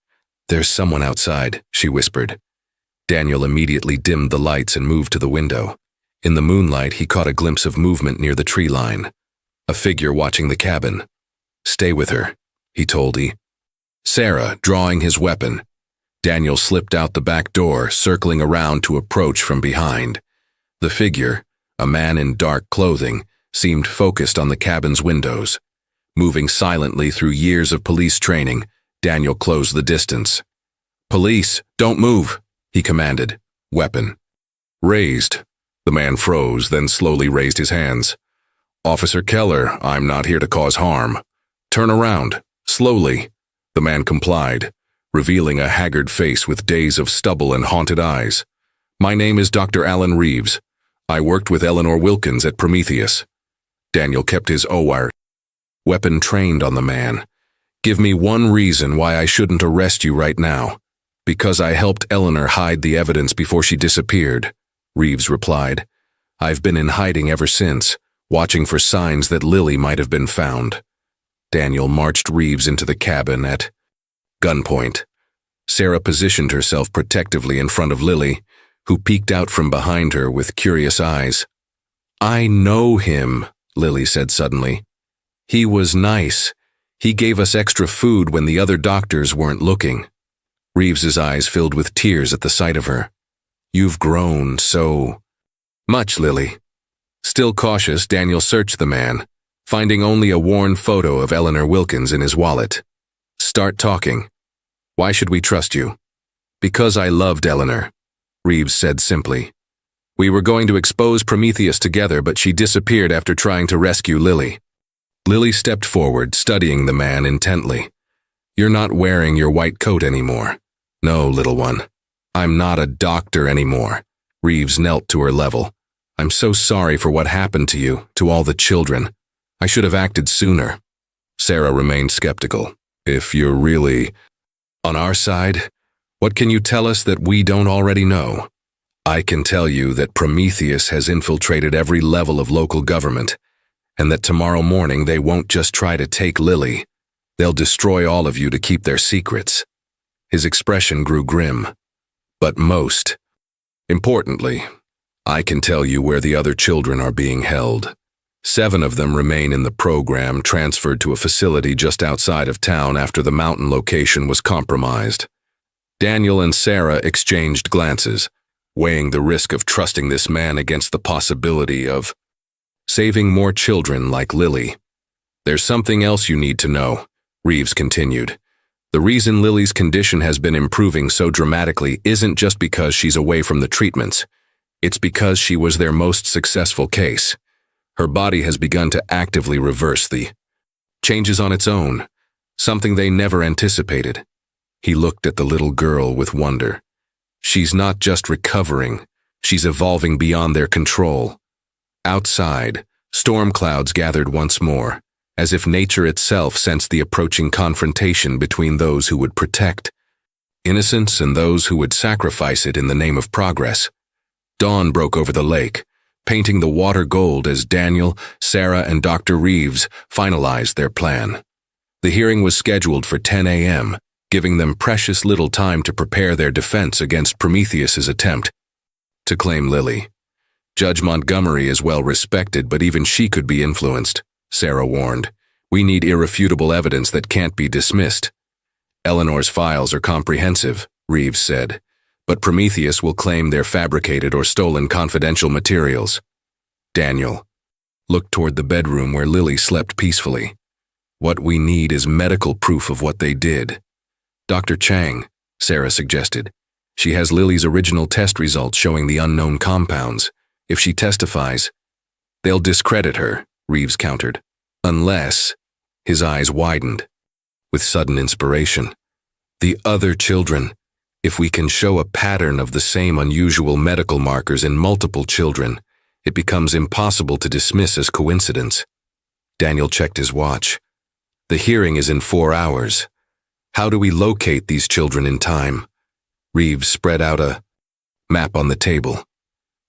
There's someone outside, she whispered. Daniel immediately dimmed the lights and moved to the window. In the moonlight, he caught a glimpse of movement near the tree line. A figure watching the cabin. Stay with her, he told her. Sarah, drawing his weapon. Daniel slipped out the back door, circling around to approach from behind. The figure, a man in dark clothing, seemed focused on the cabin's windows. Moving silently through years of police training, Daniel closed the distance. Police, don't move, he commanded, weapon raised. The man froze, then slowly raised his hands. Officer Keller, I'm not here to cause harm. Turn around, slowly. The man complied, revealing a haggard face with days of stubble and haunted eyes. My name is Dr. Alan Reeves. I worked with Eleanor Wilkins at Prometheus. Daniel kept his weapon trained on the man. Give me one reason why I shouldn't arrest you right now. Because I helped Eleanor hide the evidence before she disappeared, Reeves replied. I've been in hiding ever since, watching for signs that Lily might have been found. Daniel marched Reeves into the cabin at gunpoint. Sarah positioned herself protectively in front of Lily, who peeked out from behind her with curious eyes. I know him, Lily said suddenly. He was nice. He gave us extra food when the other doctors weren't looking. Reeves's eyes filled with tears at the sight of her. You've grown so much, Lily. Still cautious, Daniel searched the man, finding only a worn photo of Eleanor Wilkins in his wallet. Start talking. Why should we trust you? Because I loved Eleanor, Reeves said simply. We were going to expose Prometheus together, but she disappeared after trying to rescue Lily. Lily stepped forward, studying the man intently. You're not wearing your white coat anymore. No, little one. I'm not a doctor anymore. Reeves knelt to her level. I'm so sorry for what happened to you, to all the children. I should have acted sooner. Sarah remained skeptical. If you're really on our side, what can you tell us that we don't already know? I can tell you that Prometheus has infiltrated every level of local government, and that tomorrow morning they won't just try to take Lily. They'll destroy all of you to keep their secrets. His expression grew grim. But most importantly, I can tell you where the other children are being held. 7 of them remain in the program, transferred to a facility just outside of town after the mountain location was compromised. Daniel and Sarah exchanged glances, weighing the risk of trusting this man against the possibility of saving more children like Lily. There's something else you need to know, Reeves continued. The reason Lily's condition has been improving so dramatically isn't just because she's away from the treatments. It's because she was their most successful case. Her body has begun to actively reverse the changes on its own, something they never anticipated. He looked at the little girl with wonder. She's not just recovering, she's evolving beyond their control. Outside, storm clouds gathered once more, as if nature itself sensed the approaching confrontation between those who would protect innocence and those who would sacrifice it in the name of progress. Dawn broke over the lake, painting the water gold as Daniel, Sarah, and Dr. Reeves finalized their plan. The hearing was scheduled for 10 a.m., giving them precious little time to prepare their defense against Prometheus's attempt to claim Lily. Judge Montgomery is well respected, but even she could be influenced, Sarah warned. We need irrefutable evidence that can't be dismissed. Eleanor's files are comprehensive, Reeves said, but Prometheus will claim they're fabricated or stolen confidential materials. Daniel looked toward the bedroom where Lily slept peacefully. What we need is medical proof of what they did. Dr. Chang, Sarah suggested. She has Lily's original test results showing the unknown compounds. If she testifies, they'll discredit her, Reeves countered. Unless, his eyes widened with sudden inspiration. The other children. If we can show a pattern of the same unusual medical markers in multiple children, it becomes impossible to dismiss as coincidence. Daniel checked his watch. The hearing is in 4 hours. How do we locate these children in time? Reeves spread out a map on the table.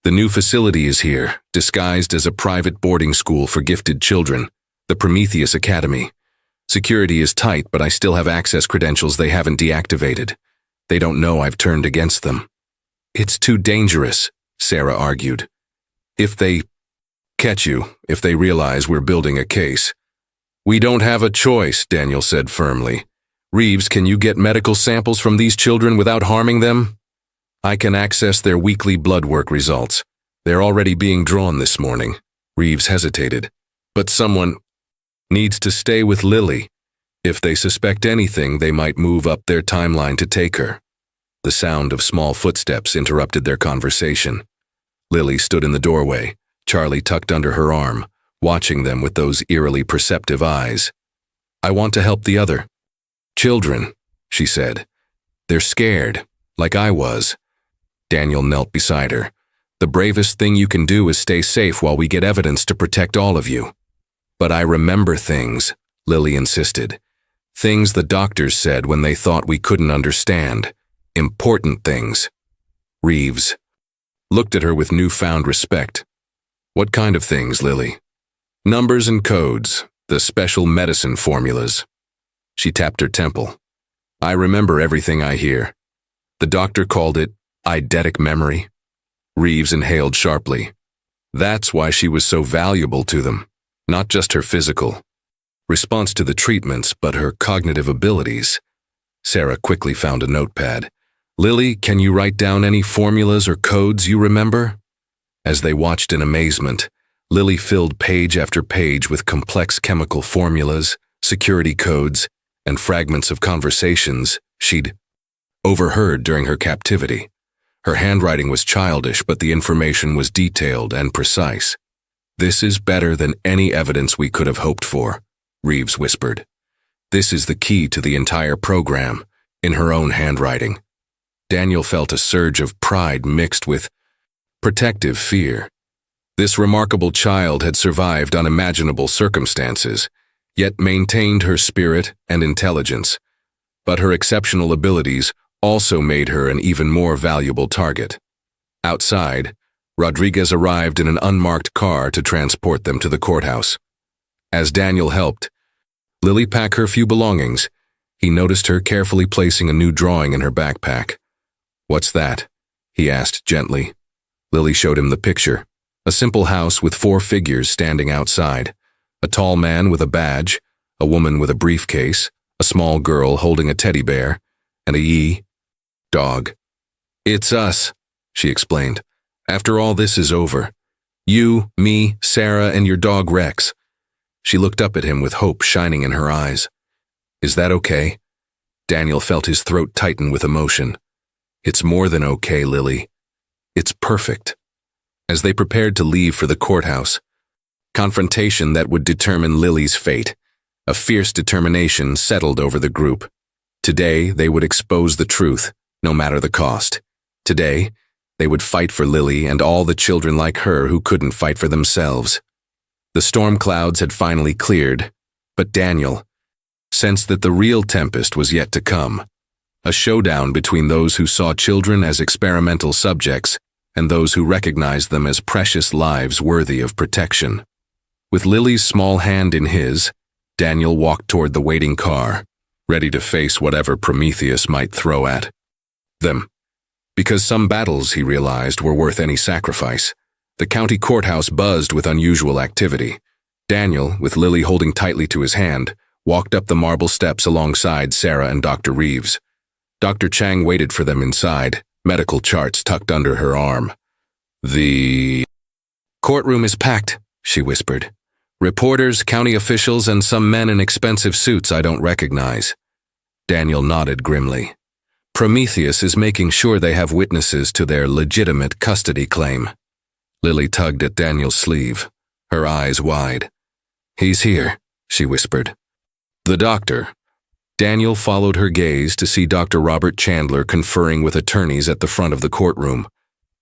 The new facility is here, disguised as a private boarding school for gifted children, the Prometheus Academy. Security is tight, but I still have access credentials they haven't deactivated. They don't know I've turned against them. It's too dangerous, Sarah argued. If they catch you, if they realize we're building a case. We don't have a choice, Daniel said firmly. Reeves, can you get medical samples from these children without harming them? I can access their weekly blood work results. They're already being drawn this morning. Reeves hesitated. But someone needs to stay with Lily. If they suspect anything, they might move up their timeline to take her. The sound of small footsteps interrupted their conversation. Lily stood in the doorway, Charlie tucked under her arm, watching them with those eerily perceptive eyes. I want to help the other children, she said. They're scared, like I was. Daniel knelt beside her. The bravest thing you can do is stay safe while we get evidence to protect all of you. But I remember things, Lily insisted. Things the doctors said when they thought we couldn't understand. Important things. Reeves looked at her with newfound respect. What kind of things, Lily? Numbers and codes, the special medicine formulas. She tapped her temple. I remember everything I hear. The doctor called it eidetic memory. Reeves inhaled sharply. That's why she was so valuable to them. Not just her physical response to the treatments, but her cognitive abilities. Sarah quickly found a notepad. Lily, can you write down any formulas or codes you remember? As they watched in amazement, Lily filled page after page with complex chemical formulas, security codes, and fragments of conversations she'd overheard during her captivity. Her handwriting was childish, but the information was detailed and precise. "This is better than any evidence we could have hoped for," Reeves whispered. "This is the key to the entire program," in her own handwriting. Daniel felt a surge of pride mixed with protective fear. This remarkable child had survived unimaginable circumstances, yet maintained her spirit and intelligence. But her exceptional abilities also made her an even more valuable target. Outside, Rodriguez arrived in an unmarked car to transport them to the courthouse. As Daniel helped Lily pack her few belongings, he noticed her carefully placing a new drawing in her backpack. "What's that?" he asked gently. Lily showed him the picture. A simple house with 4 figures standing outside. A tall man with a badge, a woman with a briefcase, a small girl holding a teddy bear, and a dog. "It's us," she explained. "After all this is over. You, me, Sarah, and your dog Rex." She looked up at him with hope shining in her eyes. "Is that okay?" Daniel felt his throat tighten with emotion. "It's more than okay, Lily. It's perfect." As they prepared to leave for the courthouse, confrontation that would determine Lily's fate, a fierce determination settled over the group. Today, they would expose the truth, no matter the cost. Today, they would fight for Lily and all the children like her who couldn't fight for themselves. The storm clouds had finally cleared, but Daniel sensed that the real tempest was yet to come. A showdown between those who saw children as experimental subjects and those who recognized them as precious lives worthy of protection. With Lily's small hand in his, Daniel walked toward the waiting car, ready to face whatever Prometheus might throw at them. Because some battles, he realized, were worth any sacrifice. The county courthouse buzzed with unusual activity. Daniel, with Lily holding tightly to his hand, walked up the marble steps alongside Sarah and Dr. Reeves. Dr. Chang waited for them inside, medical charts tucked under her arm. "The courtroom is packed," she whispered. "Reporters, county officials, and some men in expensive suits I don't recognize." Daniel nodded grimly. "Prometheus is making sure they have witnesses to their legitimate custody claim." Lily tugged at Daniel's sleeve, her eyes wide. "He's here," she whispered. "The doctor." Daniel followed her gaze to see Dr. Robert Chandler conferring with attorneys at the front of the courtroom.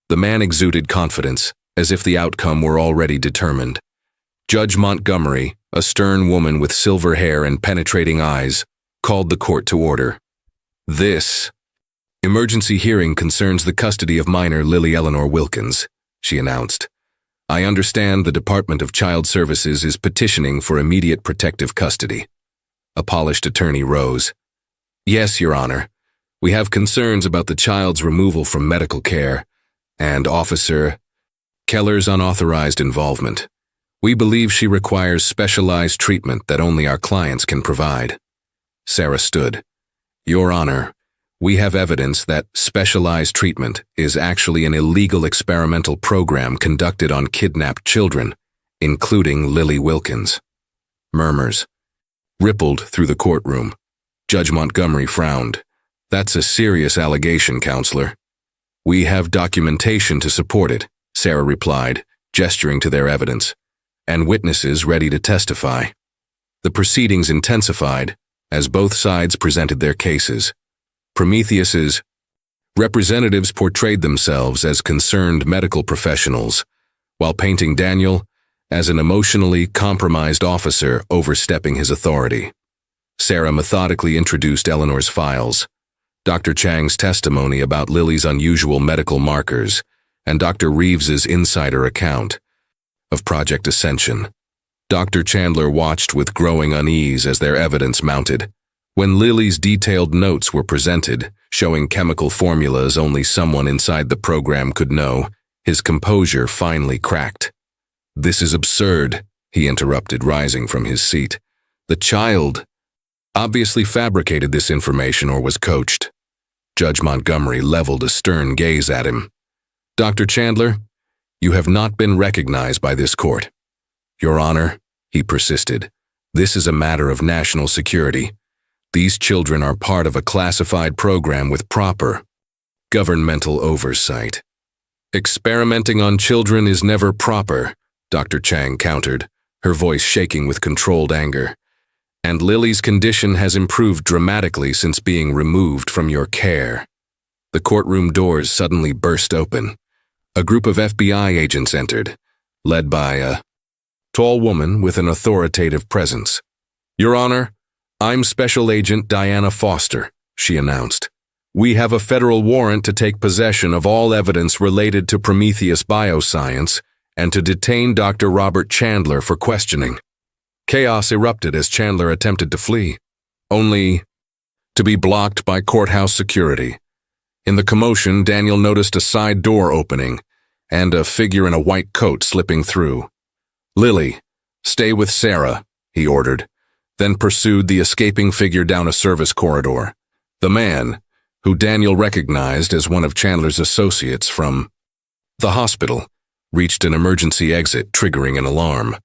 The man exuded confidence, as if the outcome were already determined. Judge Montgomery, a stern woman with silver hair and penetrating eyes, called the court to order. "This emergency hearing concerns the custody of minor Lily Eleanor Wilkins," she announced. "I understand the Department of Child Services is petitioning for immediate protective custody." A polished attorney rose. "Yes, Your Honor. We have concerns about the child's removal from medical care and Officer Keller's unauthorized involvement. We believe she requires specialized treatment that only our clients can provide." Sarah stood. "Your Honor, we have evidence that specialized treatment is actually an illegal experimental program conducted on kidnapped children, including Lily Wilkins." Murmurs rippled through the courtroom. Judge Montgomery frowned. "That's a serious allegation, Counselor." "We have documentation to support it," Sarah replied, gesturing to their evidence, "and witnesses ready to testify." The proceedings intensified as both sides presented their cases. Prometheus's representatives portrayed themselves as concerned medical professionals, while painting Daniel as an emotionally compromised officer overstepping his authority. Sarah methodically introduced Eleanor's files, Dr. Chang's testimony about Lily's unusual medical markers, and Dr. Reeves's insider account of Project Ascension. Dr. Chandler watched with growing unease as their evidence mounted. When Lily's detailed notes were presented, showing chemical formulas only someone inside the program could know, his composure finally cracked. "This is absurd," he interrupted, rising from his seat. "The child obviously fabricated this information or was coached." Judge Montgomery leveled a stern gaze at him. "Dr. Chandler, you have not been recognized by this court." "Your Honor," he persisted, "this is a matter of national security. These children are part of a classified program with proper governmental oversight. Experimenting on children is never proper, Dr. Chang countered, her voice shaking with controlled anger. And Lily's condition has improved dramatically since being removed from your care. The courtroom doors suddenly burst open. A group of FBI agents entered, led by a tall woman with an authoritative presence. "Your Honor, I'm Special Agent Diana Foster," she announced. "We have a federal warrant to take possession of all evidence related to Prometheus Bioscience and to detain Dr. Robert Chandler for questioning." Chaos erupted as Chandler attempted to flee, only to be blocked by courthouse security. In the commotion, Daniel noticed a side door opening and a figure in a white coat slipping through. "Lily, stay with Sarah," he ordered, then pursued the escaping figure down a service corridor. The man, who Daniel recognized as one of Chandler's associates from the hospital, reached an emergency exit, triggering an alarm.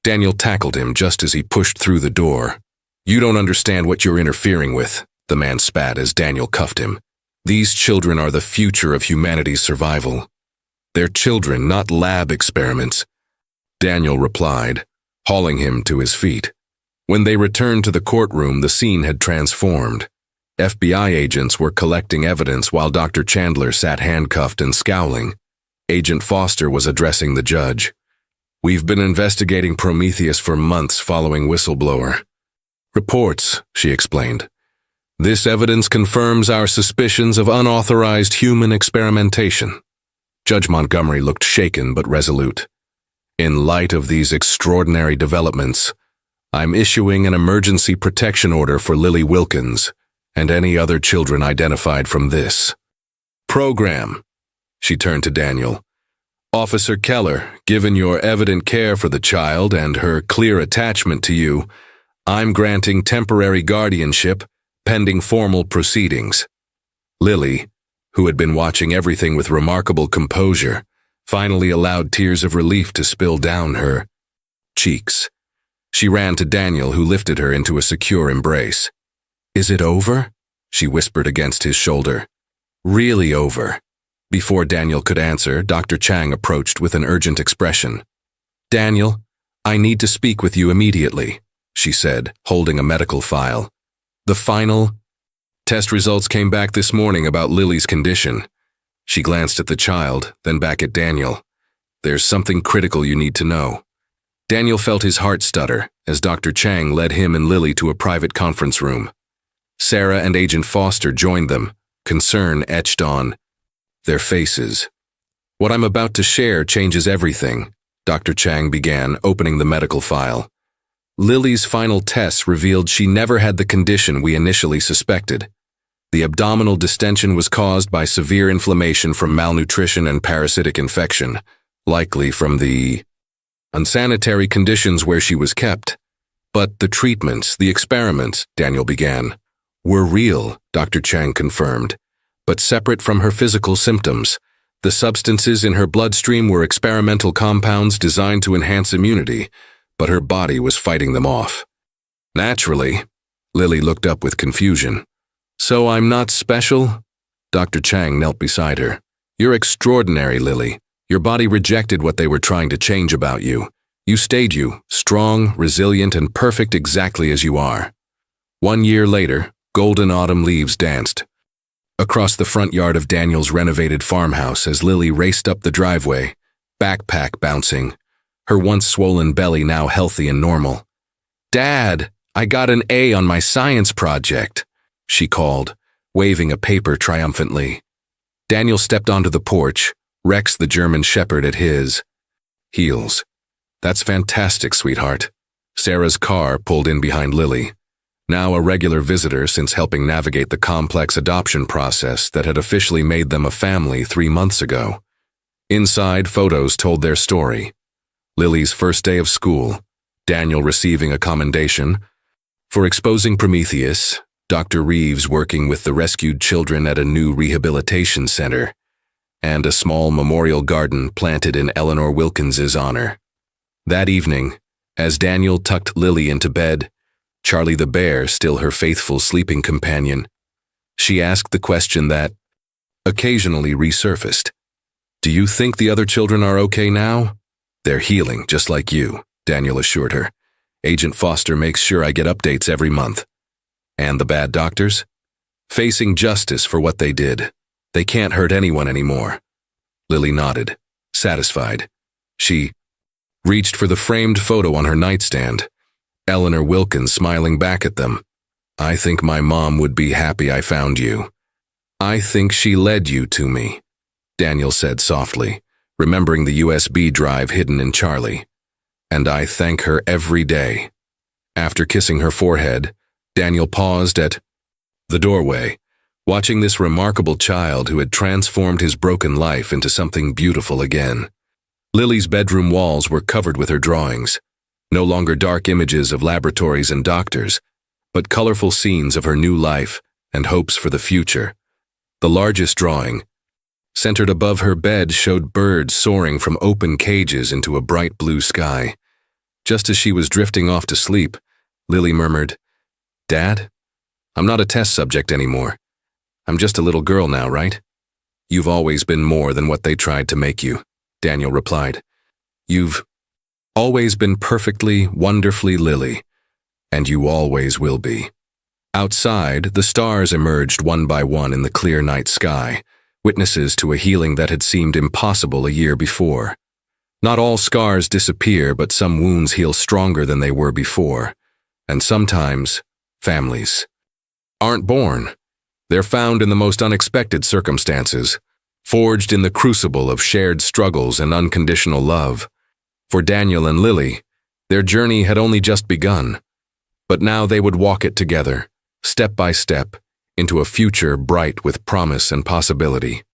Daniel tackled him just as he pushed through the door. "You don't understand what you're interfering with," the man spat as Daniel cuffed him. "These children are the future of humanity's survival. They're children, not lab experiments," Daniel replied, hauling him to his feet. When they returned to the courtroom, the scene had transformed. FBI agents were collecting evidence while Dr. Chandler sat handcuffed and scowling. Agent Foster was addressing the judge. "We've been investigating Prometheus for months following whistleblower reports," she explained. "This evidence confirms our suspicions of unauthorized human experimentation." Judge Montgomery looked shaken but resolute. "In light of these extraordinary developments, I'm issuing an emergency protection order for Lily Wilkins and any other children identified from this program." She turned to Daniel. "Officer Keller, given your evident care for the child and her clear attachment to you, I'm granting temporary guardianship pending formal proceedings." Lily, who had been watching everything with remarkable composure, finally allowed tears of relief to spill down her cheeks. She ran to Daniel, who lifted her into a secure embrace. "Is it over?" she whispered against his shoulder. "Really over?" Before Daniel could answer, Dr. Chang approached with an urgent expression. "Daniel, I need to speak with you immediately," she said, holding a medical file. "The final test results came back this morning about Lily's condition." She glanced at the child, then back at Daniel. "There's something critical you need to know." Daniel felt his heart stutter as Dr. Chang led him and Lily to a private conference room. Sarah and Agent Foster joined them, concern etched on their faces. "What I'm about to share changes everything," Dr. Chang began, opening the medical file. "Lily's final tests revealed she never had the condition we initially suspected. The abdominal distension was caused by severe inflammation from malnutrition and parasitic infection, likely from the unsanitary conditions where she was kept. But the treatments, the experiments," Daniel began, "were real," Dr. Chang confirmed, "but separate from her physical symptoms. The substances in her bloodstream were experimental compounds designed to enhance immunity, but her body was fighting them off." "Naturally," Lily looked up with confusion. "So I'm not special?" Dr. Chang knelt beside her. "You're extraordinary, Lily. Your body rejected what they were trying to change about you. You stayed you, strong, resilient, and perfect exactly as you are." 1 year later, golden autumn leaves danced across the front yard of Daniel's renovated farmhouse as Lily raced up the driveway, backpack bouncing, her once swollen belly now healthy and normal. "Dad, I got an A on my science project," she called, waving a paper triumphantly. Daniel stepped onto the porch, Rex the German Shepherd at his heels. "That's fantastic, sweetheart." Sarah's car pulled in behind Lily, now a regular visitor since helping navigate the complex adoption process that had officially made them a family 3 months ago. Inside, photos told their story. Lily's first day of school, Daniel receiving a commendation for exposing Prometheus, Dr. Reeves working with the rescued children at a new rehabilitation center, and a small memorial garden planted in Eleanor Wilkins's honor. That evening, as Daniel tucked Lily into bed, Charlie the bear still her faithful sleeping companion, she asked the question that occasionally resurfaced. "Do you think the other children are okay now?" "They're healing, just like you," Daniel assured her. "Agent Foster makes sure I get updates every month." "And the bad doctors?" "Facing justice for what they did. They can't hurt anyone anymore." Lily nodded, satisfied. She reached for the framed photo on her nightstand, Eleanor Wilkins smiling back at them. "I think my mom would be happy I found you." "I think she led you to me," Daniel said softly, remembering the USB drive hidden in Charlie. "And I thank her every day." After kissing her forehead, Daniel paused at the doorway, watching this remarkable child who had transformed his broken life into something beautiful again. Lily's bedroom walls were covered with her drawings, no longer dark images of laboratories and doctors, but colorful scenes of her new life and hopes for the future. The largest drawing, centered above her bed, showed birds soaring from open cages into a bright blue sky. Just as she was drifting off to sleep, Lily murmured, "Dad, I'm not a test subject anymore. I'm just a little girl now, right?" "You've always been more than what they tried to make you," Daniel replied. "You've always been perfectly, wonderfully Lily, and you always will be." Outside, the stars emerged one by one in the clear night sky, witnesses to a healing that had seemed impossible a year before. Not all scars disappear, but some wounds heal stronger than they were before. And sometimes, families aren't born. They're found in the most unexpected circumstances, forged in the crucible of shared struggles and unconditional love. For Daniel and Lily, their journey had only just begun, but now they would walk it together, step by step, into a future bright with promise and possibility.